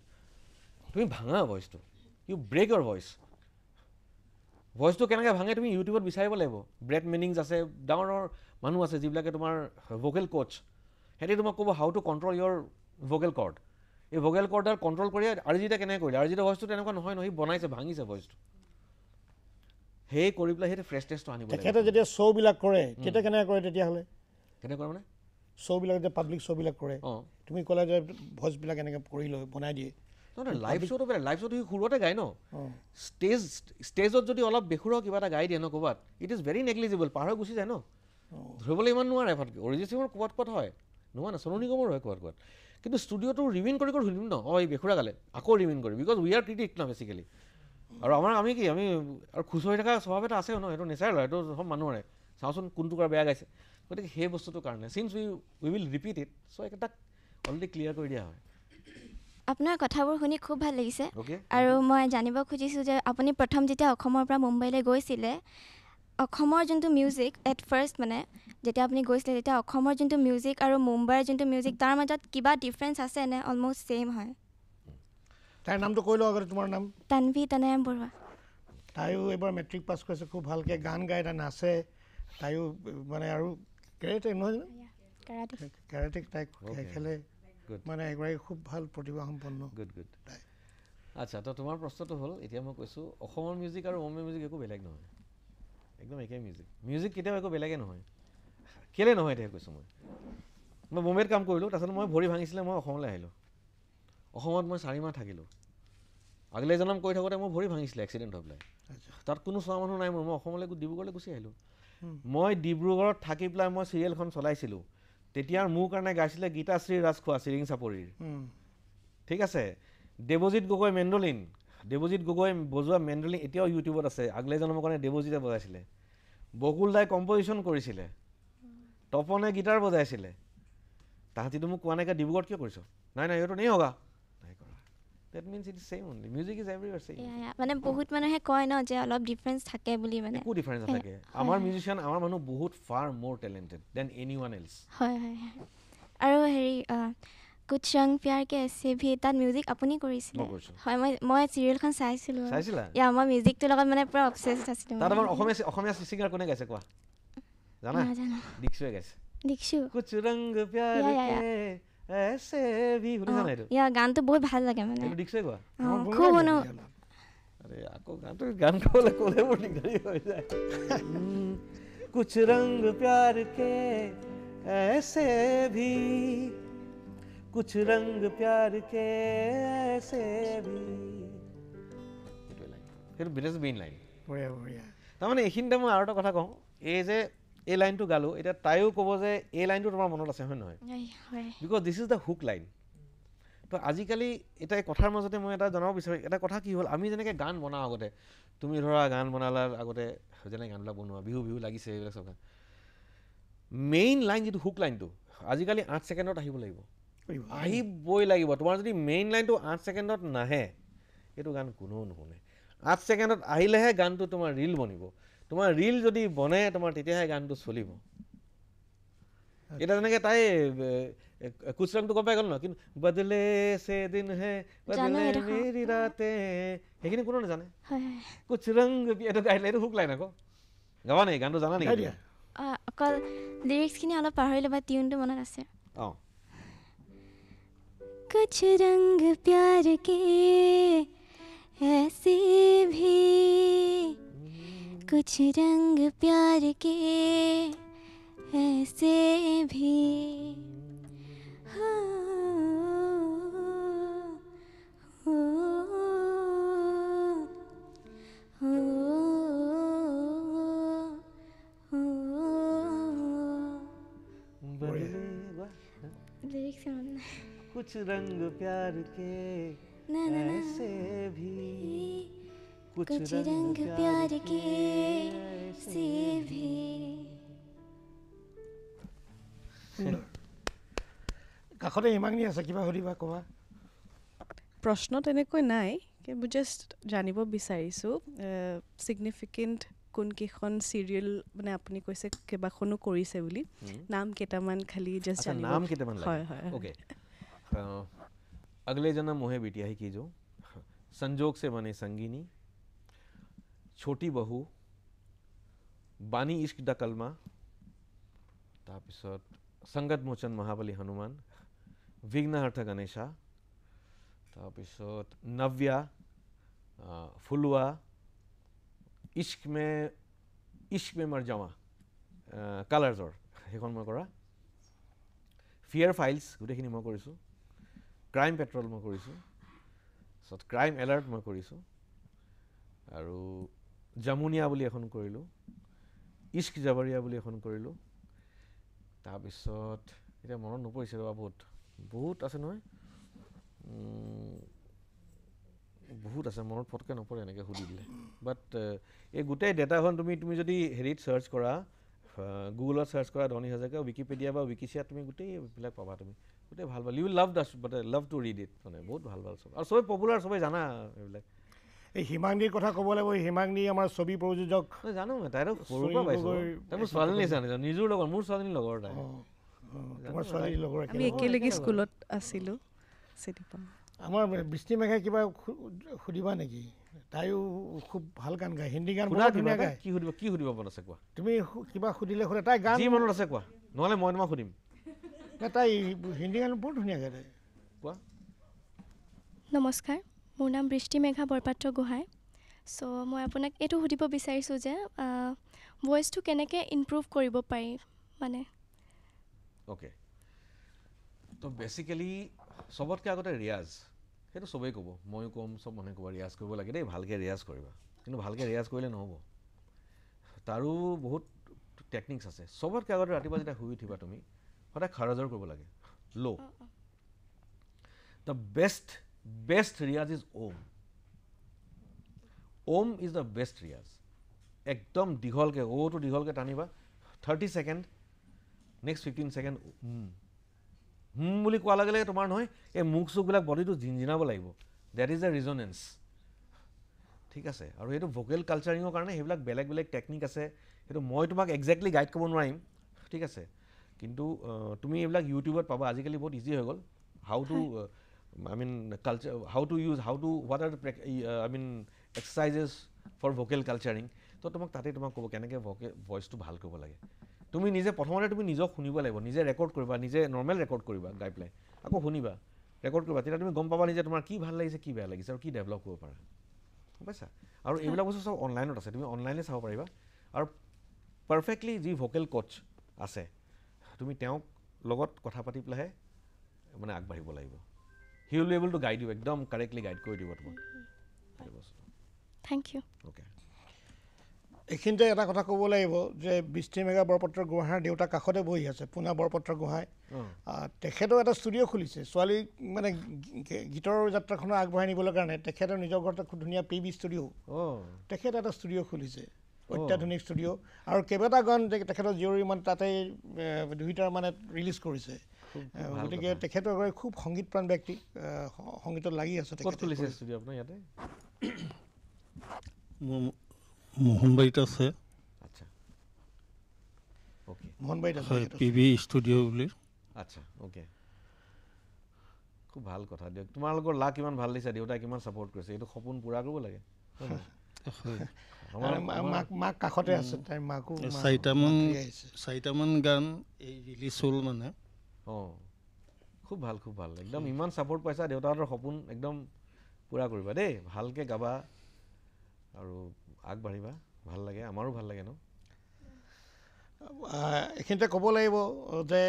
তুমি ভাঙা ভইচটো ইউ ব্ৰেক ইয়ৰ ভইচটো কেনেকৈ ভাঙে তুমি ইউটিউবত বিচাৰিব লাগিব ব্ৰেড মেনিংছ আছে ডাঙৰ ডাঙৰ মানুহ আছে যিবিলাকে তোমাৰ ভোকেল কোচ সিহঁতে তোমাক ক'ব how to control your vocal cord এই ভোকেল কৰ্ডডাল কণ্ট্ৰল কৰি অৰিজিতে কেনেকৈ কৰিলে অৰিজিতৰ ভইচটো তেনেকুৱা নহয় সি বনাইছে ভাঙিছে ভইচটো সেই কৰি পেলাই সেইটো ফ্ৰেছনেছটো আনিব তেখেতে যেতিয়া শ্ব'বিলাক কৰে তেতিয়া কেনেকৈ কৰে তেতিয়াহ'লে কেনেকুৱা মানে শ্ব'বিলাক যে পাব্লিক শ্ব'বিলাক কৰে তুমি ক'লা যে ভইচবিলাক এনেকৈ কৰি লৈ বনাই দিয়ে লাইভ শ্ব'টো বেলেগ লাইভ শ্ব'টো সি সুৰতে গায় ন ষ্টেজত যদি অলপ বেসুৰ কিবা এটা গাই দিয়ে ন ক'ৰবাত ইট ইজ ভেৰি নেগলিজিবল পাৰ হৈ গুচি যায় ন ধৰিবলৈ ইমান নোৱাৰে ভালকৈ অৰিজিত সিঙৰ ক'ৰবাত হয় নোহোৱা না সোণু নিগমৰ হয় ক'ৰবাত কিন্তু ষ্টুডিঅ'টো ৰিউইন কৰি শুনিম ন এই বেসুৰা গালে আকৌ ৰিউইন কৰি বিকজ উই আৰ ক্ৰিটিক ন বেচিকেলি আৰু আমি আৰু খুচ হৈ থকা স্বভাৱ এটা আছে ন সেইটো নেচাৰেল হয় সেইটো সব মানুহৰে চাওঁচোন কোনটো কৰা বেয়া গাইছে গতিকে সেই বস্তুটোৰ কাৰণে since we will repeat it so' একেটাক অলৰেডি ক্লিয়াৰ কৰি দিয়া হয় আপোনাৰ কথাবোৰ শুনি খুব ভাল লাগিছে আৰু মই জানিব খুজিছোঁ যে আপুনি প্ৰথম যেতিয়া অসমৰ পৰা মুম্বাইলৈ গৈছিলে অসমৰ যোনটো মিউজিক এট ফাৰ্ষ্ট মানে যেতিয়া আপুনি গৈছিলে তেতিয়া অসমৰ যোনটো মিউজিক আৰু মুম্বাইৰ যোনটো মিউজিক তাৰ মাজত কিবা ডিফাৰেঞ্চ আছে নে অলমষ্ট ছেইম হয় তাইৰ নামটো কৈ লওঁ আগতে তোমাৰ নাম তানভি তনয়াম বৰুৱা তাইও এইবাৰ মেট্ৰিক পাছ কৰিছে খুব ভালকৈ গান গাই তাই নাচে তাইও মানে আৰু কেৰেটে নহয় কেৰেটেক তাই খেলে মানে এগৰাকী খুব ভাল প্ৰতিভা সম্পন্ন গুড আচ্ছা তো তোমাৰ প্ৰশ্নটো হ'ল এতিয়া মই কৈছোঁ অসমৰ মিউজিক আৰু বম্বে মিউজিক একো বেলেগ নহয় একদম একেই মিউজিক কেতিয়াও একো বেলেগে নহয় কেলৈ নহয় এতিয়া কৈছোঁ মই বম্বেত কাম কৰিলোঁ তাৰপিছত মই ভৰি ভাঙিছিলে মই অসমলৈ আহিলোঁ অসমত মই 4 মাহ থাকিলোঁ আগলৈ জনম কৰি থাকোঁতে মোৰ ভৰি ভাঙিছিলে এক্সিডেণ্ট হৈ পেলাই তাত কোনো চোৱা মানুহ নাই মোৰ মই অসমলৈ ডিব্ৰুগড়লৈ গুচি আহিলোঁ মই ডিব্ৰুগড়ত থাকি পেলাই মই চিৰিয়েলখন চলাইছিলোঁ তেতিয়া মোৰ কাৰণে গাইছিলে গীতাশ্ৰী ৰাজখোৱা চিৰিং চাপৰিৰ ঠিক আছে দেৱজিৎ গগৈ বজোৱা মেণ্ডলিন এতিয়াও ইউটিউবত আছে আগলৈ জন্মৰ কাৰণে দেৱজিতে বজাইছিলে বকুল দাই কম্পজিশ্যন কৰিছিলে তপনে গীটাৰ বজাইছিলে তাহাঁতিতো মোক কোৱা নাইকা ডিব্ৰুগড়ত কিয় কৰিছ নাই এইটো নেই হগা নাই কৰা that means it is same only music is everywhere same মানে বহুত মানুহে কয় ন যে অলপ ডিফাৰেঞ্চ থাকে বুলি মানে একো ডিফাৰেঞ্চ নাথাকে আমাৰ মিউজিচিয়ান আমাৰ মানুহ বহুত ফাৰ মোৰ টেলেণ্টেড দেন এনিৱান এলছ হয় আৰু হেৰি কুছ ৰং প্যাৰ কে এছে ভি তাত মিউজিক আপুনি কৰিছিলে হয় মই চিৰিয়েলখন চাইছিলোঁ মই মিউজিকটোৰ লগত মানে পুৰা অবচেছড আছিলোঁ তাত আমাৰ অসমীয়া ছিংগাৰ কোনে গাইছে কোৱা জানা দীক্ষুৱে গাইছে কুছ ৰং প্যাৰ কে এছে ভি শুনিছা নাই গানটো বহুত ভাল লাগে মানে দীক্ষুৱে কোৱা খুব শুনো আৰে আকৌ গান গাবলৈ ক'লে মোৰ দিগদাৰি হৈ যায় কুছ ৰং প্যাৰ কে এছে ভি कुछ रंग प्यार के ऐसे भी সেইটো বিৰাট মেইন লাইন তাৰমানে এইখিনিতে মই আৰু এটা কথা কওঁ এই যে এই লাইনটো গালোঁ এতিয়া তাইও ক'ব যে এই লাইনটো তোমাৰ মনত আছে হয় নহয় because this is the hook line তো আজিকালি এটা কথাৰ মাজতে মই এটা জনাব বিচাৰোঁ এটা কথা কি হ'ল আমি যেনেকৈ গান বনাওঁ আগতে তুমি ধৰা গান বনালা আগতে যেনে গানবিলাক বনোৱা বিহু লাগিছে এইবিলাক চব মেইন লাইন যিটো হুক লাইনটো আজিকালি 8 ছেকেণ্ডত আহিব লাগিব আহিবই লাগিব তোমাৰ যদি মেইন লাইনটো 8 ছেকেণ্ডত নাহে এইটো গান কোনেও নুশুনে 8 ছেকেণ্ডত আহিলেহে গানটো তোমাৰ ৰীল বনিব তোমাৰ ৰীল যদি বনে তোমাৰ তেতিয়াহে গানটো চলিব এটা যেনেকৈ তাই কুছ ৰংটো গম পাই গ'ল ন কিন্তু বদলে সে দিন হে বদলে মেৰি ৰাতে সেইখিনি কোনো নাজানে কুছ ৰং এইটো গাইলে এইটো হুক লাইন আকৌ গাবা নাই গানটো জানা নেকি অকল লিৰিক্সখিনি অলপ পাহৰিলে বা টিউনটো মনত আছে অঁ कुछ रंग प्यार के ऐसे भी कुछ रंग प्यार के ऐसे भी हो हो हो कुछ रंग प्यार के ऐसे भी कुछ रंग प्यार के ऐसे भी কাষতে হিমাংনী আছে কিবা সুধিবা ক'বা প্ৰশ্ন তেনেকৈ নাই কিন্তু জাষ্ট জানিব বিচাৰিছোঁ ছিগনিফিকেণ্ট কোনকেইখন চিৰিয়েল মানে আপুনি কৈছে কেইবাখনো কৰিছে বুলি নাম কেইটামান খালি জাষ্ট জানিব नाम কেইটামান হয় লাগে হয় ओके अगले जन्म मोहे बिटिया ही कीजो संजोग से बने संगीनी छोटी बहू बानी इश्क दा कलमा তাৰপিছত संगत मोचन महाबली हनुमान विघ्नहर्थ गणेशा তাৰপিছত नव्या फुलुआ इश्क में मर जावा कालार्सर সেইখন মই কৰা ফিয়াৰ ফাইলছ গোটেইখিনি মই কৰিছোঁ ক্ৰাইম পেট্ৰল মই কৰিছোঁ তাৰপিছত ক্ৰাইম এলাৰ্ট মই কৰিছোঁ আৰু জামুনিয়া বুলি এখন কৰিলোঁ ইশ্ক জাবাৰিয়া বুলি এখন কৰিলোঁ তাৰপিছত এতিয়া মনত নপৰিছে ৰ'বা বহুত আছে নহয় বহুত আছে মনত ফটকৈ নপৰে এনেকৈ সুধি দিলে বাট এই গোটেই ডেটাখন তুমি যদি হেৰিত চাৰ্চ কৰা গুগলত চাৰ্চ কৰা ধনী হাজৰিকা উইকিপিডিয়া বা উইকিচিয়াত তুমি গোটেইবিলাক পাবা তুমি গোটেই ভাল ইউ লাভ দাছ but love to read it মানে বহুত ভাল চব আৰু চবেই পপুলাৰ চবেই জানা এইবিলাক এই হিমাংনীৰ কথা ক'ব লাগিব হিমাংনী আমাৰ ছবি প্ৰযোজক জানো তাইতো সৰুৰ পৰা পাইছোঁ তাই মোৰ ছোৱালী নিচিনা নিজৰ লগৰ মোৰ ছোৱালীৰ লগৰ তাই তোমাৰ ছোৱালীৰ লগৰ আমি একেলগে স্কুলত আছিলোঁ চিনি পাওঁ আমাৰ বৃষ্টি মেঘাই কিবা সুধিবা নেকি তাইও খুব ভাল গান গায় হিন্দী গান শুনা বহুত ধুনীয়া গায় কি সুধিব মন আছে কোৱা তুমি কিবা সুধিলে সুধে তাই গান যি মনত আছে কোৱা নহ'লে মই তোমাক সুধিম তাই হিন্দী গান বহুত ধুনীয়া গায় তাই কোৱা নমস্কাৰ মোৰ নাম বৃষ্টি মেঘা বৰপাত্ৰ গোহাঁই চ' মই আপোনাক এইটো সুধিব বিচাৰিছোঁ যে ভইচটো কেনেকৈ ইমপ্ৰুভ কৰিব পাৰি মানে অ'কে তো বেচিকেলি চবতকৈ আগতে ৰিয়াজ সেইটো চবেই ক'ব ময়ো ক'ম চব মানুহে ক'ব ৰিয়াজ কৰিব লাগে দেই ভালকৈ ৰিয়াজ কৰিবা কিন্তু ভালকৈ ৰিয়াজ কৰিলে নহ'ব তাৰো বহুত টেকনিক্স আছে চবতকৈ আগতে ৰাতিপুৱা যেতিয়া শুই উঠিবা তুমি সদায় খাৰজৰ কৰিব লাগে ল' the best riyaz is Om is the best riyaz একদম দীঘলকৈ অ'টো দীঘলকৈ টানিবা 30 ছেকেণ্ড নেক্সট 15 ছেকেণ্ড বুলি কোৱাৰ লগে লগে তোমাৰ নহয় এই মুখ চুখবিলাক বডিটো জিনজিনাব লাগিব ডেট ইজ দ্য ৰিজনেঞ্চ ঠিক আছে আৰু সেইটো ভোকেল কালচাৰিঙৰ কাৰণে সেইবিলাক বেলেগ টেকনিক আছে সেইটো মই তোমাক একজেক্টলি গাইড কৰিব নোৱাৰিম ঠিক আছে কিন্তু তুমি এইবিলাক ইউটিউবত পাবা আজিকালি বহুত ইজি হৈ গ'ল how to I mean culture how to use what are the I mean exercises for vocal culturing তো তোমাক তাতে তোমাক ক'ব কেনেকৈ ভইচটো ভাল কৰিব লাগে তুমি নিজে প্ৰথমতে তুমি নিজক শুনিব লাগিব নিজে ৰেকৰ্ড কৰিবা নিজে নৰ্মেল ৰেকৰ্ড কৰিবা গাই পেলাই আকৌ শুনিবা ৰেকৰ্ড কৰিবা তেতিয়া তুমি গম পাবা নিজে তোমাৰ কি ভাল লাগিছে কি বেয়া লাগিছে আৰু কি ডেভেলপ কৰিব পাৰা গম পাইছা আৰু এইবিলাক বস্তু চব অনলাইনত আছে তুমি অনলাইনে চাব পাৰিবা আৰু পাৰফেক্টলি যি ভোকেল কোচ আছে তুমি তেওঁক লগত কথা পাতি পেলাইহে মানে আগবাঢ়িব লাগিব he will be able to guide you একদম কাৰেক্টলি গাইড কৰি দিব তোমাক থেংক ইউ অ'কে এইখিনিতে এটা কথা ক'ব লাগিব যে বৃষ্টি মেঘা বৰপাত্ৰ গোহাঁইৰ দেউতা কাষতে বহি আছে পোনা বৰপাত্ৰ গোহাঁই তেখেতেও এটা ষ্টুডিঅ' খুলিছে ছোৱালীক মানে গীতৰ যাত্ৰাখনৰ আগবঢ়াই নিবলৈ কাৰণে তেখেতৰ নিজৰ ঘৰতে খুব ধুনীয়া PB ষ্টুডিঅ' তেখেতে এটা ষ্টুডিঅ' খুলিছে অত্যাধুনিক ষ্টুডিঅ' আৰু কেইবাটা গান তেখেতৰ জীয়ৰী মানে তাতে দুইটাৰ মানে ৰিলিজ কৰিছে গতিকে তেখেতৰ এগৰাকী খুব সংগীতপ্ৰাণ ব্যক্তি সংগীতত লাগি আছে ক'ত খুলিছে ষ্টুডিঅ' আপোনাৰ ইয়াতে মোহনবাৰীত আছে আচ্ছা অ'কে মোহনবাৰীত আছে PB ষ্টুডিঅ' বুলি আচ্ছা অ'কে খুব ভাল কথা দিয়ক তোমালোকৰ লাক কিমান ভাল দিছে দেউতাই কিমান ছাপৰ্ট কৰিছে এইটো সপোন পূৰা কৰিব লাগে মাক কাষতে আছে তাইৰ মাকো চাৰিটামান গান এই ৰিলিজ হ'ল মানে অঁ খুব ভাল একদম ইমান ছাপৰ্ট পাইছা দেউতাহঁতৰ সপোন একদম পূৰা কৰিবা দেই ভালকৈ গাবা আৰু আগবাঢ়িবা ভাল লাগে আমাৰো ভাল লাগে ন এইখিনিতে ক'ব লাগিব যে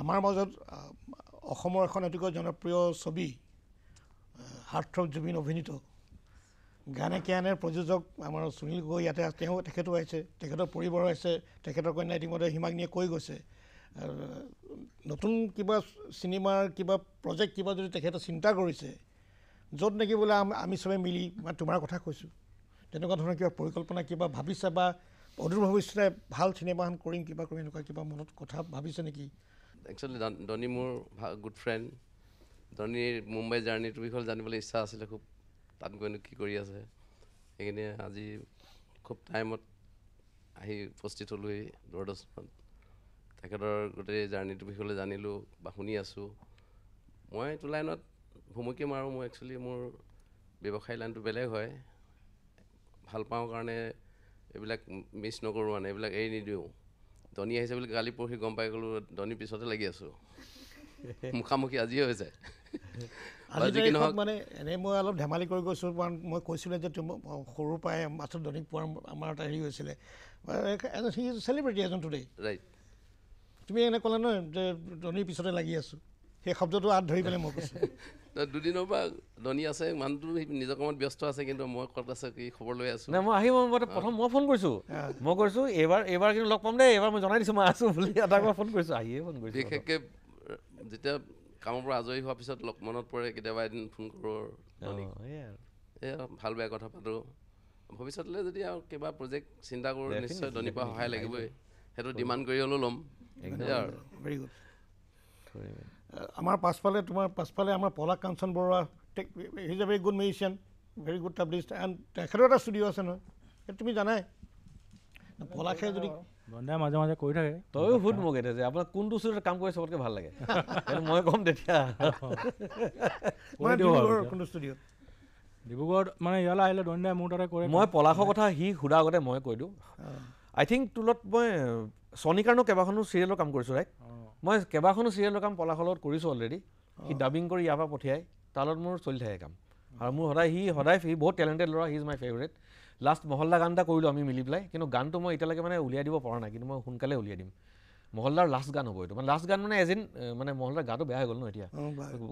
আমাৰ মাজত অসমৰ এখন অতিকৈ জনপ্ৰিয় ছবি হাৰ্টথ্ৰব জুবিন অভিনীত গানে কিয়ানেৰ প্ৰযোজক আমাৰ সুনীল গগৈ ইয়াতে তেখেতো আহিছে তেখেতৰ পৰিবাৰো আহিছে তেখেতৰ কন্যা ইতিমধ্যে হিমাগ্নীয়ে কৈ গৈছে নতুন কিবা চিনেমাৰ কিবা প্ৰজেক্ট কিবা যদি তেখেতে চিন্তা কৰিছে য'ত নেকি বোলে আমি চবে মিলি মই তোমাৰ কথা কৈছোঁ তেনেকুৱা ধৰণৰ কিবা পৰিকল্পনা কিবা ভাবিছে বা অদূৰ ভৱিষ্যতে ভাল চিনেমা এখন কৰিম কিবা কৰিম এনেকুৱা কিবা মনত কথা ভাবিছে নেকি? একচুৱেলি ধনী মোৰ গুড ফ্ৰেণ্ড ধনীৰ মুম্বাই জাৰ্ণিটোৰ বিষয়ে জানিবলৈ ইচ্ছা আছিলে খুব তাত গৈনো কি কৰি আছে সেইখিনি আজি খুব টাইমত আহি উপস্থিত হ'লোহি দূৰদৰ্শনত তেখেতৰ গোটেই জাৰ্ণিটোৰ বিষয়ে জানিলোঁ বা শুনি আছোঁ মই এইটো লাইনত ভুমুকি মাৰোঁ মই একচুৱেলি মোৰ ব্যৱসায়ী লাইনটো বেলেগ হয় ভাল পাওঁ কাৰণে এইবিলাক মিছ নকৰোঁ মানে এইবিলাক এৰি নিদিওঁ ধনী আহিছে বুলি কালি পৰহি গম পাই গ'লোঁ ধনীৰ পিছতে লাগি আছোঁ মুখামুখি আজিয়ে হৈ যায় মানে এনেই মই অলপ ধেমালি কৰি গৈছোঁ কাৰণ মই কৈছিলোঁ যে সৰুৰ পৰাই মাথোঁ ধনীক পোৱাৰ আমাৰ এটা হেৰি হৈছিলে হি ইজ চেলিব্ৰিটি এজন টুডে ৰাইট তুমি এনে ক'লা নহয় যে ধনীৰ পিছতে লাগি আছোঁ সেই শব্দটো আঁত ধৰি পেলাই মই কৈছোঁ দুদিনৰ পৰা ধনী আছে মানুহটো নিজৰ কামত ব্যস্ত আছে কিন্তু মই ক'ত আছে কি খবৰ লৈ আছোঁ নাই মই আহিব প্ৰথম মই ফোন কৰিছোঁ মই কৈছোঁ এইবাৰ কিন্তু লগ পাম দেই এইবাৰ মই জনাই দিছোঁ মই আছোঁ বুলি এটা ফোন কৰিছোঁ আহিয়ে ফোন কৰিছোঁ বিশেষকৈ যেতিয়া কামৰ পৰা আজৰি হোৱাৰ পিছত মনত পৰে কেতিয়াবা এদিন ফোন কৰোঁ এয়া ভাল বেয়া কথা পাতোঁ ভৱিষ্যতলৈ যদি আৰু কিবা প্ৰজেক্ট চিন্তা কৰোঁ নিশ্চয় ধনীৰ পৰা সহায় লাগিবই সেইটো ডিমাণ্ড কৰি হ'লেও ল'ম ভেৰি গুড আমাৰ পাছফালে আমাৰ Palash Kanchan Baruah he is a very good musician very good tablist and তেখেতৰ এটা ষ্টুডিঅ' আছে নহয় সেইটো তুমি জানাই পলাশে যদি মাজে মাজে কৰি থাকে তয়ো সুধ মোক এতিয়া যে আপোনাৰ কোনটো ষ্টুডিঅ'ত কাম কৰি চবতকৈ ভাল লাগে মই ক'ম তেতিয়া কোনটো ষ্টুডিঅ'ত ডিব্ৰুগড়ত মানে ইয়ালৈ আহিলে দণ্ডাই মোৰ তাতে কৰে মই পলাশৰ কথা সি সোধাৰ আগতে মই কৈ দিওঁ আই থিংক তোলত মই ছনী কাৰণেও কেইবাখনো চিৰিয়েলৰ কাম কৰিছোঁ ৰাইট মই কেইবাখনো চিৰিয়েলৰ কাম পলাশৰ লগত কৰিছোঁ অলৰেডি সি ডাবিং কৰি ইয়াৰ পৰা পঠিয়াই তাৰ লগত মোৰ চলি থাকে কাম আৰু মোৰ সদায় সি বহুত টেলেণ্টেড ল'ৰা he is my favourite last Mohalla গান এটা কৰিলোঁ আমি মিলি পেলাই কিন্তু গানটো মই এতিয়ালৈকে মানে উলিয়াই দিব পৰা নাই কিন্তু মই সোনকালে উলিয়াই দিম মহল্লাৰ লাষ্ট গান হ'ব এইটো মানে লাষ্ট গান মানে এজিন মানে মহল্লাৰ গাটো বেয়া হৈ গ'ল ন এতিয়া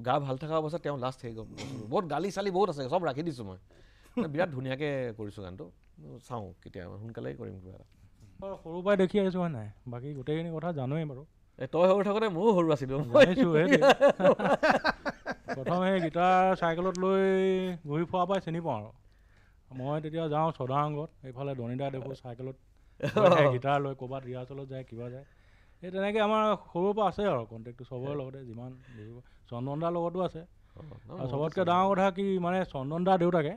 গা ভাল থকা অৱস্থাত তেওঁ লাষ্ট হৈ গ'ল বহুত গালি চালি বহুত আছে চব ৰাখি দিছোঁ মই বিৰাট ধুনীয়াকৈ কৰিছোঁ গানটো চাওঁ কেতিয়া সোনকালেই কৰিম কিবা এটা সৰুৰ পৰাই দেখি আহিছোঁ হয় নাই বাকী গোটেইখিনি কথা জানোৱেই বাৰু তই সৰু থাকোঁতে ময়ো সৰু আছিলোঁ প্ৰথম সেই গীটাৰ চাইকেলত লৈ ঘূৰি ফুৰাৰ পৰাই চিনি পাওঁ আৰু মই তেতিয়া যাওঁ চদাৰংগত এইফালে ধনীদা দেখোঁ চাইকেলত গীটাৰ লৈ ক'ৰবাত ৰিহাৰ্চেলত যায় কিবা যায় সেই তেনেকৈ আমাৰ সৰুৰ পৰা আছে আৰু কণ্টেক্টটো চবৰে লগতে যিমান চন্দন দাৰ লগতো আছে আৰু চবতকৈ ডাঙৰ কথা কি মানে চন্দন দাৰ দেউতাকে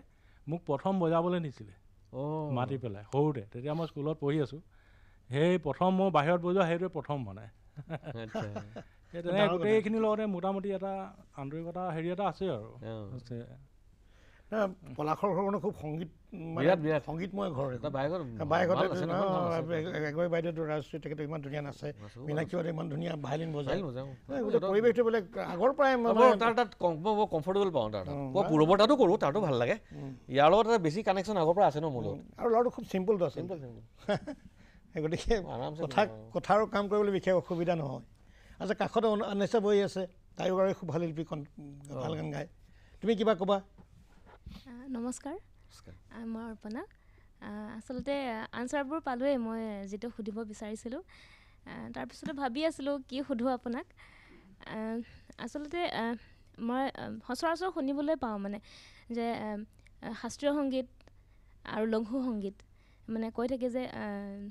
মোক প্ৰথম বজাবলৈ নিছিলে মাতি পেলাই সৰুতে তেতিয়া মই স্কুলত পঢ়ি আছোঁ সেই প্ৰথম মই বাহিৰত বজোৱা সেইটোৱে প্ৰথম মানে সেই তেনেকৈ গোটেইখিনিৰ লগতে মোটামুটি এটা আন্তৰিকতা হেৰি এটা আছে আৰু পলাশৰ ঘৰখনো খুব সংগীতময় ঘৰ এগৰাকী বাইদেউ ৰাজশ্ৰী তেখেতে ইমান ধুনীয়া নাচে মীনাক্ষী বাইদেউ ইমান ধুনীয়া ভাইলিন বজায় গোটেই পৰিৱেশটো বেলেগ আগৰ পৰাই তাত কমফৰ্টেবল পাওঁ তাৰ পূৰ্বৰ তাতো কৰোঁ তাতো ভাল লাগে ইয়াৰ লগত এটা বেছি কানেকশ্যন আগৰ পৰা আছে ন মোৰ লগত আৰু ল'ৰাটো খুব চিম্পলটো আছে গতিকে কথাৰো কাম কৰিবলৈ বিশেষ অসুবিধা নহয় আচ্ছা কাষতে অন্বেষা বহি আছে তাইও বাৰু খুব ভাল শিল্পী ভাল গান গায় তুমি কিবা ক'বা নমস্কাৰ মই অৰ্পণা আচলতে আনচাৰবোৰ পালোঁৱেই মই যিটো সুধিব বিচাৰিছিলোঁ তাৰপিছতে ভাবি আছিলোঁ কি সোধোঁ আপোনাক আচলতে মই সচৰাচৰ শুনিবলৈ পাওঁ মানে যে শাস্ত্ৰীয় সংগীত আৰু লঘু সংগীত মানে কৈ থাকে যে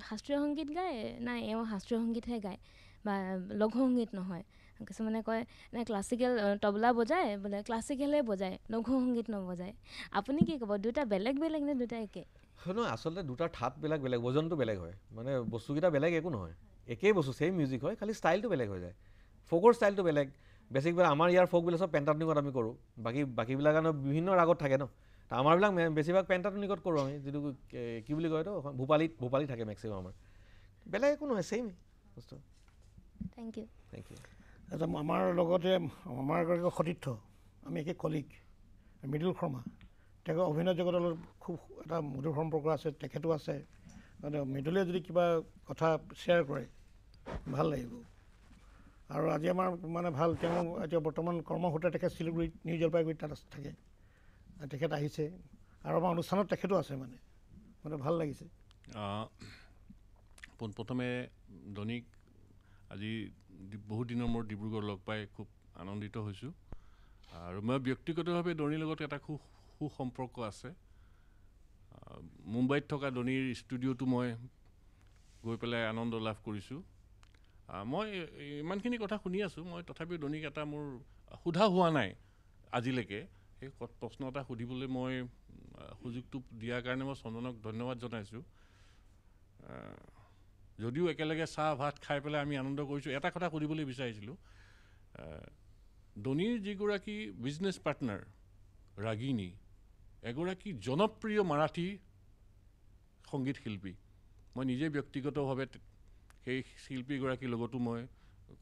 শাস্ত্ৰীয় সংগীত গায় নাই এওঁ শাস্ত্ৰীয় সংগীতহে গায় বা লঘু সংগীত নহয় কিছুমানে কয় নে ক্লাছিকেল তবলা বজায় বোলে ক্লাছিকেলহে বজায় লঘু সংগীত নবজায় আপুনি কি ক'ব দুটা বেলেগ বেলেগ নে দুটা একে নহয় আচলতে দুটাৰ ঠাট বেলেগ ওজনটো বেলেগ হয় মানে বস্তুকেইটা বেলেগ একো নহয় একেই বস্তু ছেইম মিউজিক হয় খালি ষ্টাইলটো বেলেগ হৈ যায় ফ'কৰ ষ্টাইলটো বেলেগ বেছিকবিলাক আমাৰ ইয়াৰ ফ'কবিলাক চব পেণ্টাটনিকত আমি কৰোঁ বাকীবিলাক বিভিন্ন ৰাগত থাকে ন আমাৰবিলাক বেছিভাগ পেণ্টাটনিকত কৰোঁ আমি যিটো কি বুলি কয় এইটো ভূপালী থাকে মেক্সিমাম আমাৰ বেলেগ একো নহয় ছেইম বস্তু থেংক ইউ আমাৰ লগতে আমাৰ এগৰাকী সতীৰ্থ আমি একে কলিগ মৃদুল শৰ্মা তেখেত অভিনয় জগতৰ লগত খুব এটা মধুৰ সম্পৰ্ক আছে তেখেতো আছে মৃদুলে যদি কিবা কথা শ্বেয়াৰ কৰে ভাল লাগিব আৰু আজি আমাৰ মানে ভাল তেওঁ এতিয়া বৰ্তমান কৰ্মসূত্ৰে তেখেত শিলিগুৰিত নিউ জলপাইগুৰিত তাত থাকে তেখেত আহিছে আৰু আমাৰ অনুষ্ঠানত তেখেতো আছে মানে ভাল লাগিছে পোনপ্ৰথমে ধনীক আজি বহুত দিনৰ মূৰত ডিব্ৰুগড় লগ পাই খুব আনন্দিত হৈছোঁ আৰু মই ব্যক্তিগতভাৱে ধোনীৰ লগত এটা খুব সুসম্পৰ্ক আছে মুম্বাইত থকা ধোনীৰ ষ্টুডিঅ'টো মই গৈ পেলাই আনন্দ লাভ কৰিছোঁ মই ইমানখিনি কথা শুনি আছোঁ মই তথাপিও ধোনীক এটা মোৰ সোধা হোৱা নাই আজিলৈকে সেই প্ৰশ্ন এটা সুধিবলৈ মই সুযোগটো দিয়াৰ কাৰণে মই চন্দনক ধন্যবাদ জনাইছোঁ যদিও একেলগে চাহ ভাত খাই পেলাই আমি আনন্দ কৰিছোঁ এটা কথা সুধিবলৈ বিচাৰিছিলোঁ ধোনীৰ যিগৰাকী বিজনেছ পাৰ্টনাৰ ৰাগিনী এগৰাকী জনপ্ৰিয় মাৰাঠী সংগীত শিল্পী মই নিজে ব্যক্তিগতভাৱে সেই শিল্পীগৰাকীৰ লগতো মই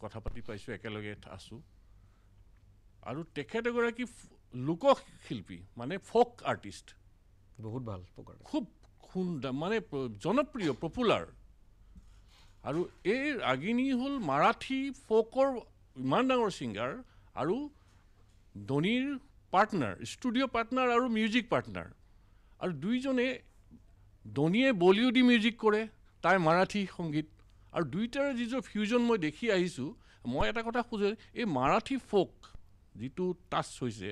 কথা পাতি পাইছোঁ একেলগে আছোঁ আৰু তেখেত এগৰাকী লোকশিল্পী মানে ফ'ক আৰ্টিষ্ট বহুত ভাল খুব মানে জনপ্ৰিয় পপুলাৰ আৰু এই ৰাগিনী হ'ল মাৰাঠী ফ'কৰ ইমান ডাঙৰ ছিংগাৰ আৰু ধোনীৰ পাৰ্টনাৰ ষ্টুডিঅ' পাৰ্টনাৰ আৰু মিউজিক পাৰ্টনাৰ আৰু দুইজনে ধোনীয়ে বলিউডি মিউজিক কৰে তাই মাৰাঠী সংগীত আৰু দুইটাৰে যিটো ফিউজন মই দেখি আহিছোঁ মই এটা কথা খোজো এই মাৰাঠী ফ'ক যিটো টাচ হৈছে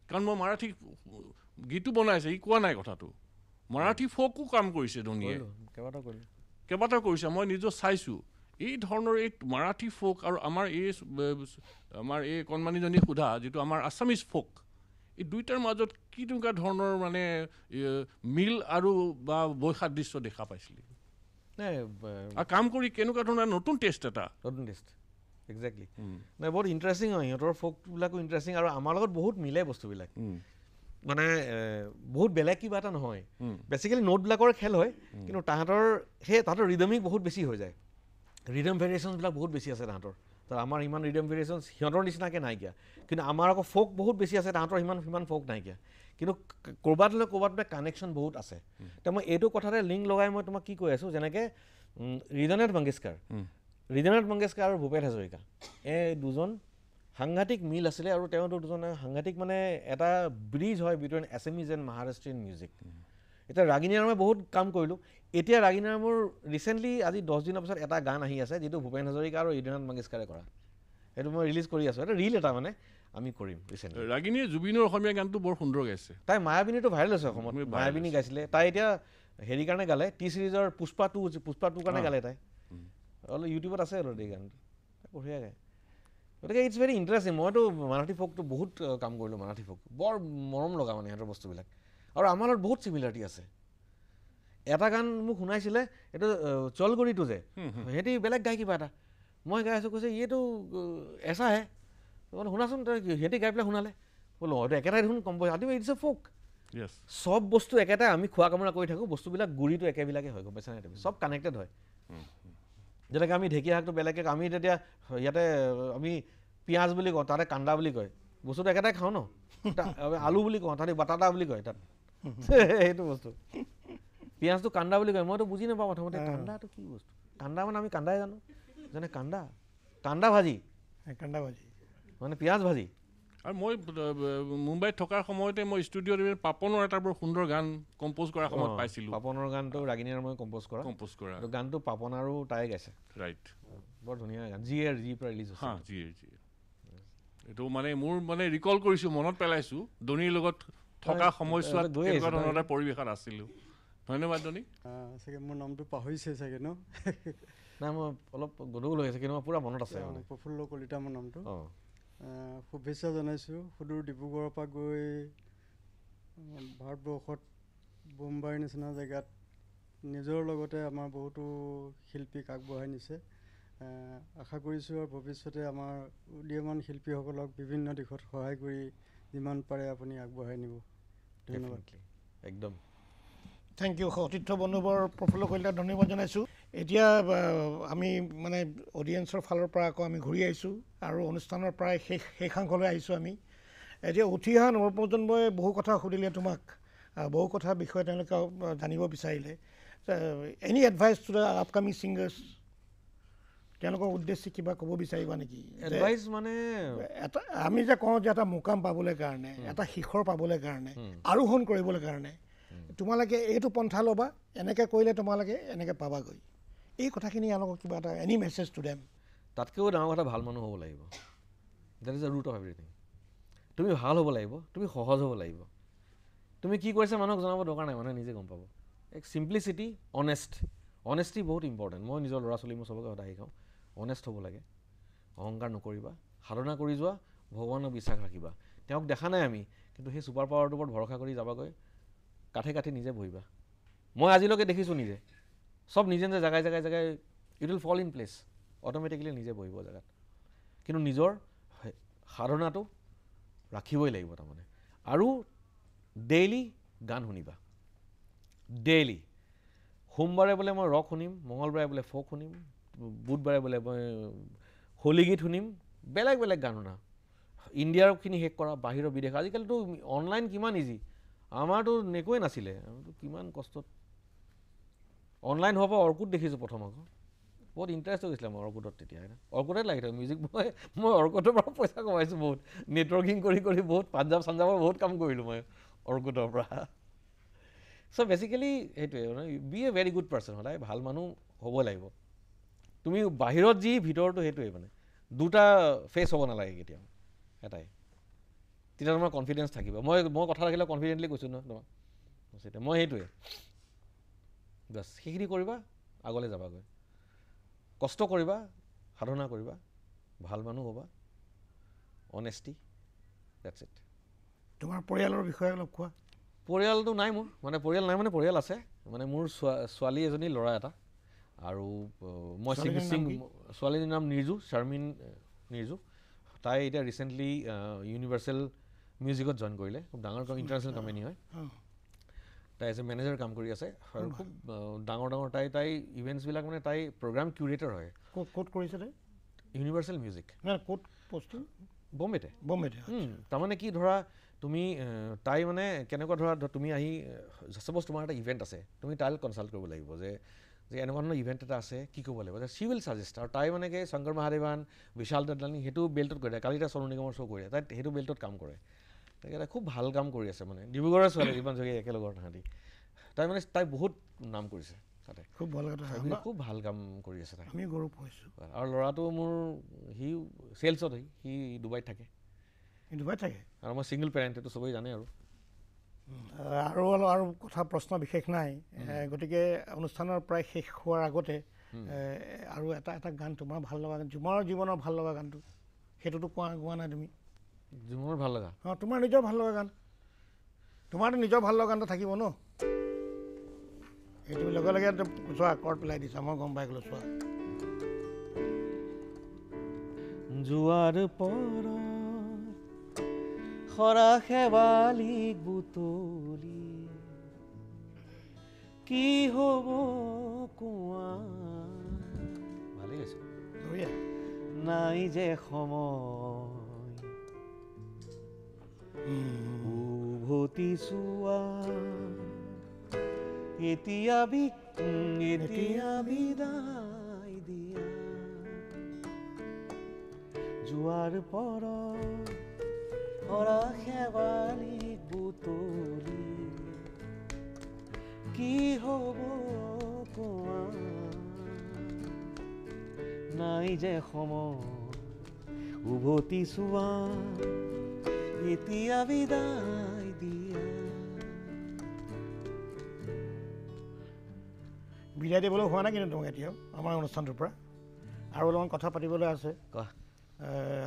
কাৰণ মই মাৰাঠী গীতো বনাইছে ই কোৱা নাই কথাটো মাৰাঠী ফ'কো কাম কৰিছে ধোনীয়ে কেইবাটাও কৰিছে মই নিজে চাইছোঁ এই ধৰণৰ এই মাৰাঠী ফ'ক আৰু আমাৰ এই কণমানিজনী সোধা যিটো আমাৰ আছামিজ ফ'ক এই দুইটাৰ মাজত কি তেনেকুৱা ধৰণৰ মানে মিল আৰু বা বৈসাদৃশ্য দেখা পাইছিলে আৰু কাম কৰি কেনেকুৱা ধৰণৰ নতুন টেষ্ট এক্সেক্টলি নাই বহুত ইণ্টাৰেষ্টিং হয় সিহঁতৰ ফ'কবিলাকো ইণ্টাৰেষ্টিং আৰু আমাৰ লগত বহুত মিলে বস্তুবিলাক মানে বহুত বেলেগ কিবা এটা নহয় বেচিকেলি নোটবিলাকৰ খেল হয় কিন্তু তাহাঁতৰ ৰিদমিক বহুত বেছি হৈ যায় ৰিদম ভেৰিয়েশ্যনছবিলাক বহুত বেছি আছে তাহাঁতৰ আমাৰ ইমান ৰিদম ভেৰিয়েশ্যনছ সিহঁতৰ নিচিনাকৈ নাইকিয়া কিন্তু আমাৰ আকৌ ফ'ক বহুত বেছি আছে তাহাঁতৰ সিমান ফ'ক নাইকিয়া কিন্তু ক'ৰবাত কানেকশ্যন বহুত আছে তো মই এইটো কথাতে লিংক লগাই মই তোমাক কি কৈ আছোঁ যেনেকৈ হৃদয়নাথ মংগেশকাৰ আৰু ভূপেন হাজৰিকা এই দুজন সাংঘাতিক মিল আছিলে আৰু তেওঁ দুজনে সাংঘাতিক মানে এটা ব্ৰিজ হয় between Assamese and Maharashtrian music এতিয়া ৰাগিনীয়াৰ মই বহুত কাম কৰিলোঁ এতিয়া ৰাগিনীয়াৰ মোৰ ৰিচেণ্টলি আজি 10 দিনৰ পিছত এটা গান আহি আছে যিটো ভূপেন হাজৰিকা আৰু হৃদয়নাথ মংগেশকাৰে কৰা সেইটো মই ৰিলিজ কৰি আছোঁ এটা ৰিল এটা মানে আমি কৰিম ৰিচেণ্টলি ৰাগিনীয়ে জুবিনৰ অসমীয়া গানটো বৰ সুন্দৰ গাইছে তাই মায়াবিনীটো ভাইৰেল হৈছে অসমত মায়াবিনী গাইছিলে তাই এতিয়া হেৰি কাৰণে গালে টি চিৰিজৰ পুষ্পা টু কাৰণে গালে তাই অলপ ইউটিউবত আছে অলৰেডি গানটো বঢ়িয়া গায় গতিকে ইটছ ভেৰি ইণ্টাৰেষ্টিং মইতো মাৰাঠী ফ'কটো বহুত কাম কৰিলোঁ মাৰাঠী ফ'ক বৰ মৰম লগা মানে সিহঁতৰ বস্তুবিলাক আৰু আমাৰ লগত বহুত চিমিলাৰিটি আছে এটা গান মোক শুনাইছিলে এইটো চলগুৰিটো যে সিহঁতি বেলেগ গাই কিবা এটা মই গাই আছোঁ কৈছে এইটো এচা হে মানে শুনাচোন তই সিহঁতি গাই পেলাই শুনালে বোলো হয়তো একেটাই দেখোন compose ultimately it's a folk চব বস্তু একেটাই আমি খোৱা কামোৰা কৰি থাকোঁ বস্তুবিলাক গুৰিটো একেবিলাকে হয় গম পাইছা নাই তুমি চব কানেক্টেড হয় যেনেকৈ আমি ঢেকীয়া শাকটো বেলেগকৈ আমি তেতিয়া ইয়াতে আমি পিঁয়াজ বুলি কওঁ তাতে কান্দা বুলি কয় বস্তুটো একেটাই খাওঁ ন আলু বুলি কওঁ তাতে বাটাটা বুলি কয় তাত সেইটো বস্তু পিঁয়াজটো কান্দা বুলি কয় মইতো বুজি নাপাওঁ প্ৰথমতে কান্দাটো কি বস্তু কান্দা মানে আমি কান্দাই জানো যেনে কান্দা ভাজি মানে পিঁয়াজ ভাজি আৰু মই মুম্বাইত থকাৰ সময়তে মই ষ্টুডিঅ'ত পাপনৰ এটা বৰ সুন্দৰ গান কম্প'জ কৰাৰ সময়ত পাইছিলোঁ পাপনৰ গানটো ৰাগিনীৰ মই কম্প'জ কৰা আৰু গানটো পাপন আৰু তাই গাইছে ৰাইট বৰ ধুনীয়া গান জিৰ পৰা ৰিলিজ হৈছে জিৰ এইটো মানে মোৰ মানে ৰিকল কৰিছোঁ মনত পেলাইছোঁ ধোনীৰ লগত থকা সময়ছোৱাত কেনেকুৱা ধৰণৰ এটা পৰিৱেশত আছিলোঁ ধন্যবাদ ধোনী চাগে মোৰ নামটো পাহৰিছে চাগে ন নাই মই অলপ গধুৰ হৈ আছে কিন্তু মই পূৰা মনত আছে প্ৰফুল্ল কলিতা মোৰ নামটো শুভেচ্ছা জনাইছোঁ সুদূৰ ডিব্ৰুগড়ৰ পৰা গৈ ভাৰতবৰ্ষত বোম্বাইৰ নিচিনা জেগাত নিজৰ লগতে আমাৰ বহুতো শিল্পীক আগবঢ়াই নিছে আশা কৰিছোঁ আৰু ভৱিষ্যতে আমাৰ উদীয়মান শিল্পীসকলক বিভিন্ন দিশত সহায় কৰি যিমান পাৰে আপুনি আগবঢ়াই নিব ধন্যবাদ একদম থেংক ইউ সতীৰ্থ বন্ধুবৰ প্ৰফুল্ল কলিতাক ধন্যবাদ জনাইছোঁ এতিয়া আমি মানে অডিয়েঞ্চৰ ফালৰ পৰা আকৌ আমি ঘূৰি আহিছোঁ আৰু অনুষ্ঠানৰ প্ৰায় শেষাংশলৈ আহিছোঁ আমি এতিয়া উঠি অহা নৱপ্ৰজন্মই বহু কথা সুধিলে তোমাক বহু কথা বিষয়ে তেওঁলোকে জানিব বিচাৰিলে any advice to the upcoming singers তেওঁলোকৰ উদ্দেশ্যে কিবা ক'ব বিচাৰিবা নেকি এডভাইচ মানে এটা আমি যে কওঁ যে এটা মুকাম পাবলৈ কাৰণে এটা শিখৰ পাবলৈ কাৰণে আৰোহণ কৰিবলৈ কাৰণে তোমালোকে এইটো পন্থা ল'বা এনেকৈ কৰিলে তোমালোকে এনেকৈ পাবাগৈ এই কথাখিনি এওঁলোকক কিবা এটা এনি মেছেজ টু দেম তাতকৈও ডাঙৰ কথা ভাল মানুহ হ'ব লাগিব। That is the root of everything. তুমি ভাল হ'ব লাগিব, তুমি সহজ হ'ব লাগিব। তুমি কি কৰিছা মানুহক জনাব দৰকাৰ নাই, মানুহে নিজে গম পাব। এক চিম্প্লিচিটি, অনেষ্টি বহুত ইম্পৰ্টেণ্ট। মই নিজৰ ল'ৰা ছোৱালী মই চবকে সদায় শিকাওঁ, অনেষ্ট হ'ব লাগে, অহংকাৰ নকৰিবা, সাধনা কৰি যোৱা, ভগৱানক বিশ্বাস ৰাখিবা। তেওঁক দেখা নাই আমি, কিন্তু সেই ছুপাৰ পাৱাৰটোৰ ওপৰত ভৰসা কৰি যাবাগৈ, কাঠে নিজে বহিবা। মই আজিলৈকে দেখিছোঁ নিজে, চব নিজে নিজে জেগাই it will fall in place, automatically নিজে বহিব জেগাত। কিন্তু নিজৰ সাধনাটো ৰাখিবই লাগিব তাৰমানে। আৰু ডেইলি গান শুনিবা, ডেইলি। সোমবাৰে বোলে মই ৰক শুনিম, মঙলবাৰে বোলে ফ'ক শুনিম, বুধবাৰে বোলে মই হোলী গীত শুনিম, বেলেগ গান শুনা। ইণ্ডিয়াৰখিনি শেষ কৰা, বাহিৰৰ বিদেশ। আজিকালিতো অনলাইন কিমান ইজি, আমাৰতো একোৱে নাছিলে, আমিতো কিমান কষ্টত অনলাইন হোৱাৰ পৰা অৰ্কুট দেখিছোঁ প্ৰথম। আকৌ বহুত ইণ্টাৰেষ্ট হৈছিলে মই অৰ্কুটত তেতিয়া। অৰ্কুটে লাগি থাকে মিউজিক। মই অৰ্কুটৰ পৰা পইচা কমাইছোঁ বহুত, নেটৱৰ্কিং কৰি বহুত পাঞ্জাৱৰ বহুত কাম কৰিলোঁ মই অৰ্কুটৰ পৰা। চ' বেচিকেলি সেইটোৱে মানে, B A very good person. সদায় ভাল মানুহ হ'ব লাগিব। তুমি বাহিৰত যি ভিতৰতো সেইটোৱে মানে, দুটা ফেচ হ'ব নালাগে কেতিয়াও, এটাই। তেতিয়া তোমাৰ কনফিডেঞ্চ থাকিব। মই কথা ৰাখিলে কনফিডেণ্টলি কৈছোঁ নহয় তোমাক, মই সেইটোৱে বাছ। সেইখিনি কৰিবা, আগলৈ যাবাগৈ। কষ্ট কৰিবা, সাধনা কৰিবা, ভাল মানুহ হ'বা, অনেষ্টি, ডেটছ ইট। তোমাৰ পৰিয়ালৰ বিষয়ে অলপ কোৱা। পৰিয়ালটো নাই মোৰ, মানে পৰিয়াল নাই মানে পৰিয়াল আছে। মানে মোৰ ছোৱালী এজনী, ল'ৰা এটা। আৰু মই ছোৱালীজনীৰ নাম নিৰ্জু, শাৰমিন নিৰ্জু। তাই এতিয়া ৰিচেণ্টলি ইউনিভাৰ্চেল মিউজিকত জইন কৰিলে। খুব ডাঙৰ ইণ্টাৰনেশ্যনেল কোম্পানী হয়। তাই এজ এ মেনেজাৰ কাম কৰি আছে। আৰু খুব ডাঙৰ তাই ইভেণ্টছবিলাক মানে তাই প্ৰগ্ৰাম কিউৰেটৰ হয়। ক'ত কৰিছে তাই? Universal music. ক'ত পষ্টিং? বম্বেতে। তাৰমানে কি ধৰা তুমি, তাই মানে কেনেকুৱা ধৰা, তুমি আহি ছাপ'জ তোমাৰ এটা ইভেণ্ট আছে, তুমি তাইক কনচাল্ট কৰিব লাগিব যে এনেকুৱা ধৰণৰ ইভেণ্ট এটা আছে, কি কৰিব লাগিব। C will suggest. আৰু তাই মানে কি শংকৰ মহাদেৱান, বিশাল দদলানী সেইটো বেল্টত কৰে। কালি তাই চনু নিগমৰ শ্ব' কৰে, তাই সেইটো বেল্টত কাম কৰে। তাই খুব ভাল কাম কৰি আছে মানে। ডিব্ৰুগড়ৰ ছোৱালী, যিমান জগি একেলগৰ তাহাঁতি। তাই বহুত নাম কৰিছে তাতে। খুব ভাল কথা, খুব ভাল কাম কৰি আছে তাই। আমি গৌৰৱ হৈছোঁ। আৰু ল'ৰাটো মোৰ, সি চেলছত, সি ডুবাইত থাকে। ডুবাইত থাকে? আৰু মই ছিংগল পেৰেণ্ট, সেইটো চবেই জানে। আৰু কথা প্ৰশ্ন বিশেষ নাই। গতিকে অনুষ্ঠানৰ প্ৰায় শেষ হোৱাৰ আগতে আৰু এটা গান, তোমাৰ ভাল লগা গান, তোমাৰ জীৱনৰ ভাল লগা গানটো, সেইটোতো গোৱা নাই তুমি? জীৱনৰ ভাল লগা? অঁ, তোমাৰ নিজৰ ভাল লগা গান। তোমাৰতো নিজৰ ভাল লগা গান এটা থাকিব ন? এই তুমি লগে চোৱা, কৰ্ড পেলাই দিছা, মই গম পাই গ'লো। চোৱা। জোৱাৰ পৰ খৰা শেৱালিক বুটলি, কি হ'ব কোৱা, ভালেই গৈছে। নাই যে সময় উভতি চোৱা, এতিয়া বিদায় দিয়া। জোৱাৰ পৰ খৰা শেৱালিক বুটলি, কি হ'ব কোৱা, নাই যে সময় উভতি চোৱা, এতিয়া বিদায় দিয়া। বিদায় দিবলৈ হোৱা নাই কিন্তু তোমাক এতিয়াও আমাৰ অনুষ্ঠানটোৰ পৰা। আৰু অলপমান কথা পাতিবলৈ আছে।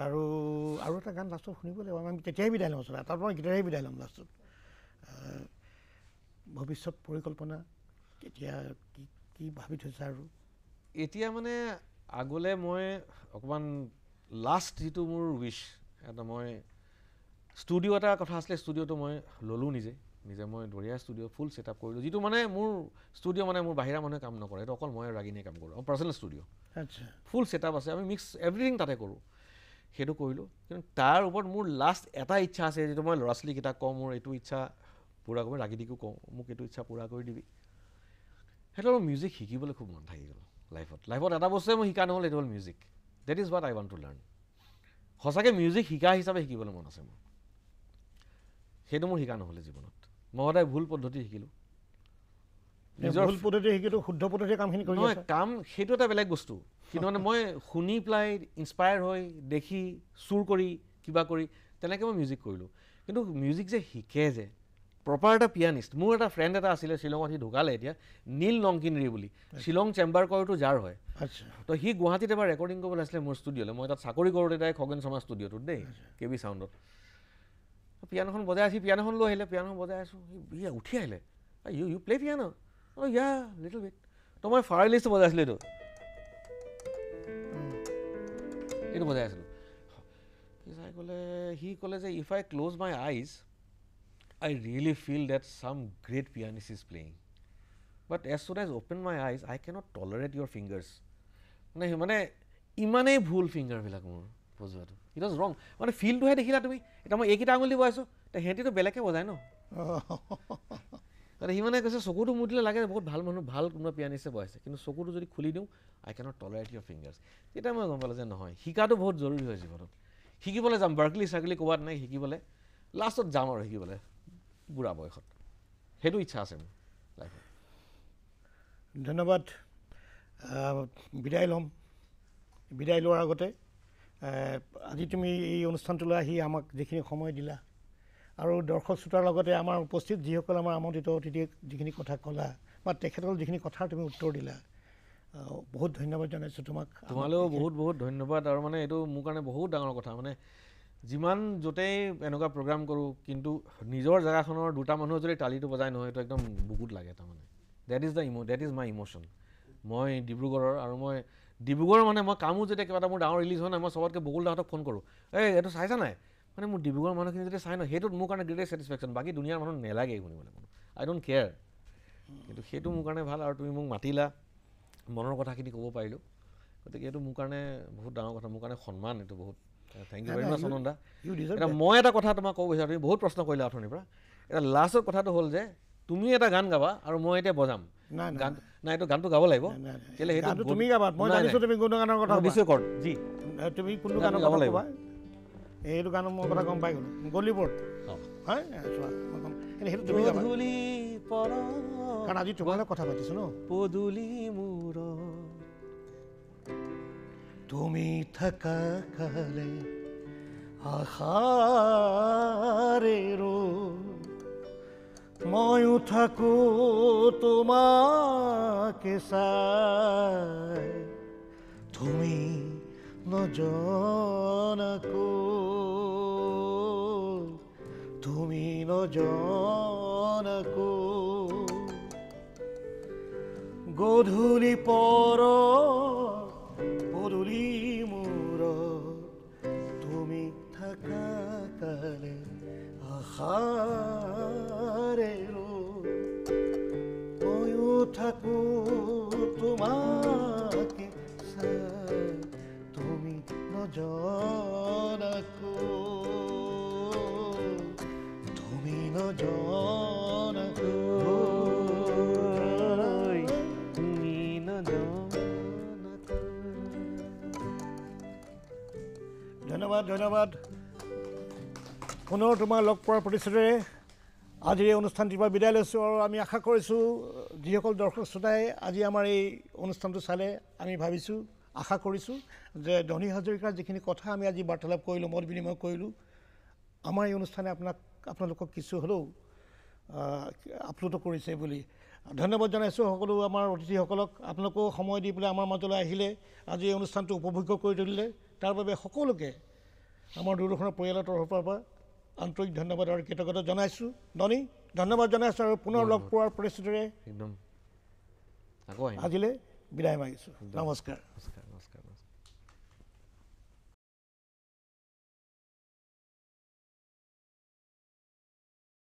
আৰু এটা গান লাষ্টত শুনিব লাগিব। আমি তেতিয়াই বিদায় ল'ম আচলতে, তাৰ পৰা গীতেৰেই বিদায় ল'ম লাষ্টত। ভৱিষ্যত পৰিকল্পনা কেতিয়া, কি ভাবি থৈছা? আৰু এতিয়া মানে আগলৈ মই অকণমান লাষ্ট যিটো মোৰ উইচ, এটা মই ষ্টুডিঅ' এটা কথা আছিলে, ষ্টুডিঅ'টো মই ল'লোঁ নিজে মই বঢ়িয়া ষ্টুডিঅ' ফুল ছেট আপ কৰিলোঁ। যিটো মানে মোৰ ষ্টুডিঅ' মানে মোৰ বাহিৰা মানুহে কাম নকৰে, সেইটো অকল মই ৰাগিনীয়ে কাম কৰোঁ। মোৰ পাৰ্চনেল ষ্টুডিঅ', ফুল ছেট আপ আছে, আমি মিক্স এভৰিথিং তাতে কৰোঁ। সেইটো কৰিলোঁ। কিন্তু তাৰ ওপৰত মোৰ লাষ্ট এটা ইচ্ছা আছে, যিটো মই ল'ৰা ছোৱালীকেইটাক কওঁ, মোৰ এইটো ইচ্ছা পূৰা কৰি, ৰাগিনীকো কওঁ, মোক এইটো ইচ্ছা পূৰা কৰি দিবি। সেইটো মোৰ মিউজিক শিকিবলৈ খুব মন থাকি গ'ল লাইফত এটা বস্তুৱে মই শিকা নহ'ল, এইটো হ'ল music. That is what I want to learn. সঁচাকৈ মিউজিক শিকা হিচাপে শিকিবলৈ মন আছে মোৰ। সেইটো মোৰ শিকা নহ'লে জীৱনত। মই সদায় ভুল পদ্ধতি শিকিলোঁ। ভুল পদ্ধতি শিকিটো শুদ্ধ পদ্ধতি কামখিনি কৰি আছে কাম সেইটো এটা বেলেগ বস্তু কিন্তু মানে মই শুনি পেলাই ইনস্পায়াৰ হৈ দেখি চুৰ কৰি কিবা কৰি তেনেকৈ মই মিউজিক কৰিলোঁ কিন্তু মিউজিক যে শিকে যে প্ৰপাৰ এটা পিয়ানিষ্ট মোৰ এটা ফ্ৰেণ্ড এটা আছিলে শ্বিলঙত সি ঢুকালে এতিয়া নীল নংকিনৰি বুলি শ্বিলং চেম্বাৰ কয়টো যাৰ হয় তো সি গুৱাহাটীত এবাৰ ৰেকৰ্ডিং কৰিবলৈ আছিলে মোৰ ষ্টুডিঅ'লৈ মই তাত চাকৰি কৰোঁতে তাই খগেন শৰ্মা ষ্টুডিঅ'টোত দেই KB চাউণ্ডত পিয়ানোখন বজাই আছি পিয়ানোখন লৈ আহিলে পিয়ানোখন বজাই আছোঁ সি উঠি আহিলে ইউ প্লে পিয়ানো ইয়া লিটল বিট তো মই ফায়াৰলিষ্ট বজাই আছিলোঁ এইটো বজাই আছিলোঁ সি ক'লে যে if I close my eyes I really feel that some great pianist is playing. But as soon as I open my eyes, I cannot tolerate your fingers. মানে ইমানেই ভুল ফিংগাৰবিলাক মোৰ বজোৱাটো ইট ৱাজ ৰং মানে ফিলটোহে দেখিলা তুমি এতিয়া মই এইকেইটা আঙুলি বজাইছোঁ সিহঁতিতো বেলেগকৈ বজায় ন সি মানে কৈছে চকুটো মুঠিলে লাগে বহুত ভাল মানুহ ভাল কোনোবা পিয়ানিষ্টে বজাইছে কিন্তু চকুটো যদি খুলি দিওঁ আই কেনট টলাৰেট ইয়ৰ ফিংগাৰ্ছ তেতিয়া মই গম পালোঁ যে নহয় শিকাটো বহুত জৰুৰী হয় জীৱনত শিকিবলৈ যাম বাৰ্কলি চাৰ্কলি ক'ৰবাত নাই শিকিবলৈ লাষ্টত যাম আৰু শিকিবলৈ বুঢ়া বয়সত সেইটো ইচ্ছা আছে মোৰ লাইফত ধন্যবাদ বিদায় ল'ম বিদায় লোৱাৰ আগতে আজি তুমি এই অনুষ্ঠানটোলৈ আহি আমাক যিখিনি সময় দিলা আৰু দৰ্শক শ্ৰোতাৰ লগতে আমাৰ উপস্থিত যিসকল আমাৰ আমন্ত্ৰিত অতিথিক যিখিনি কথা ক'লা বা তেখেতসকল যিখিনি কথাৰ তুমি উত্তৰ দিলা বহুত ধন্যবাদ জনাইছোঁ তোমাক তোমালৈও বহুত বহুত ধন্যবাদ আৰু মানে এইটো মোৰ কাৰণে বহুত ডাঙৰ কথা মানে যিমান য'তেই এনেকুৱা প্ৰগ্ৰাম কৰোঁ কিন্তু নিজৰ জেগাখনৰ দুটা মানুহ যদি তালিটো বজাই নহয় এইটো একদম বুকুত লাগে তাৰমানে দেট ইজ মাই ইম'শ্যন মই ডিব্ৰুগড়ৰ আৰু মই ডিব্ৰুগড় মানে মই কামো যেতিয়া কিবা এটা মোৰ ডাঙৰ ৰিলিজ হয় নাই মই চবতকৈ বকুল দাহঁতক ফোন কৰোঁ এইটো চাইছা নাই মানে মোৰ ডিব্ৰুগড়ৰ মানুহখিনি যদি চাই ন সেইটোত মোৰ কাৰণে গ্ৰেটেষ্ট ছেটিছফেকশ্যন বাকী দুনিয়াৰ মানুহ নেলাগে শুনিবলৈ কোনো আই ডোণ্ট কেয়াৰ কিন্তু সেইটো মোৰ কাৰণে ভাল আৰু তুমি মোক মাতিলা মনৰ কথাখিনি ক'ব পাৰিলোঁ গতিকে এইটো মোৰ কাৰণে বহুত ডাঙৰ কথা মোৰ কাৰণে সন্মান এইটো বহুত থেংক ইউ ভেৰি মাছ অনন্দা এতিয়া মই এটা কথা তোমাক ক'ব বিচাৰোঁ তুমি বহুত প্ৰশ্ন কৰিলা অথনিৰ পৰা এতিয়া লাষ্টৰ কথাটো হ'ল যে তুমি এটা গান গাবা আৰু মই এতিয়া বজাম গান নাই এইটো গানটো গাব লাগিব কেলে সেইটো তুমি গাবা মই জানিছোঁ তুমি কোনটো গানৰ কথা নিশ্চয় কৰ জি তুমি কোনটো গানৰ গাব লাগিব এইটো গানৰ মই কথা গম পাই গ'লোঁ গলিবৰ্ড হয় সেইটো তুমি গাবা কাৰণ আজি তোমাৰ লগত কথা পাতিছোঁ ন পদূলি মূৰ তুমি থাকা কালে আশাৰে ময়ো থাকোঁ তোমাকে চাই তুমি নজনাকৈ গধূলি পদূলি মূৰত তুমি থাকা কালে আশাৰে ময়ো থাকোঁ তোমাকে চাই তুমি ধন্যবাদ পুনৰ তোমাৰ লগ পোৱাৰ প্ৰতিশ্ৰুতিৰে আজি এই অনুষ্ঠানটিৰ পৰা বিদায় লৈছোঁ আৰু আমি আশা কৰিছোঁ যিসকল দৰ্শক শ্ৰোতাই আজি আমাৰ এই অনুষ্ঠানটো চালে আমি ভাবিছোঁ আশা কৰিছোঁ যে ধনী হাজৰিকাৰ যিখিনি কথা আমি আজি বাৰ্তালাপ কৰিলোঁ মত বিনিময় কৰিলোঁ আমাৰ এই অনুষ্ঠানে আপোনালোকক কিছু হ'লেও আপ্লুত কৰিছে বুলি ধন্যবাদ জনাইছোঁ সকলো আমাৰ অতিথিসকলক আপোনালোকেও সময় দি পেলাই আমাৰ মাজলৈ আহিলে আজি এই অনুষ্ঠানটো উপভোগ্য কৰি তুলিলে তাৰ বাবে সকলোকে আমাৰ দূৰদৰ্শনৰ পৰিয়ালৰ তৰফৰ পৰা আন্তৰিক ধন্যবাদ আৰু কৃতজ্ঞতা জনাইছোঁ ধনী ধন্যবাদ জনাইছোঁ আৰু পুনৰ লগ পোৱাৰ পৰিস্থিতিৰে একদম আজিলৈ বিদায় মাগিছোঁ নমস্কাৰ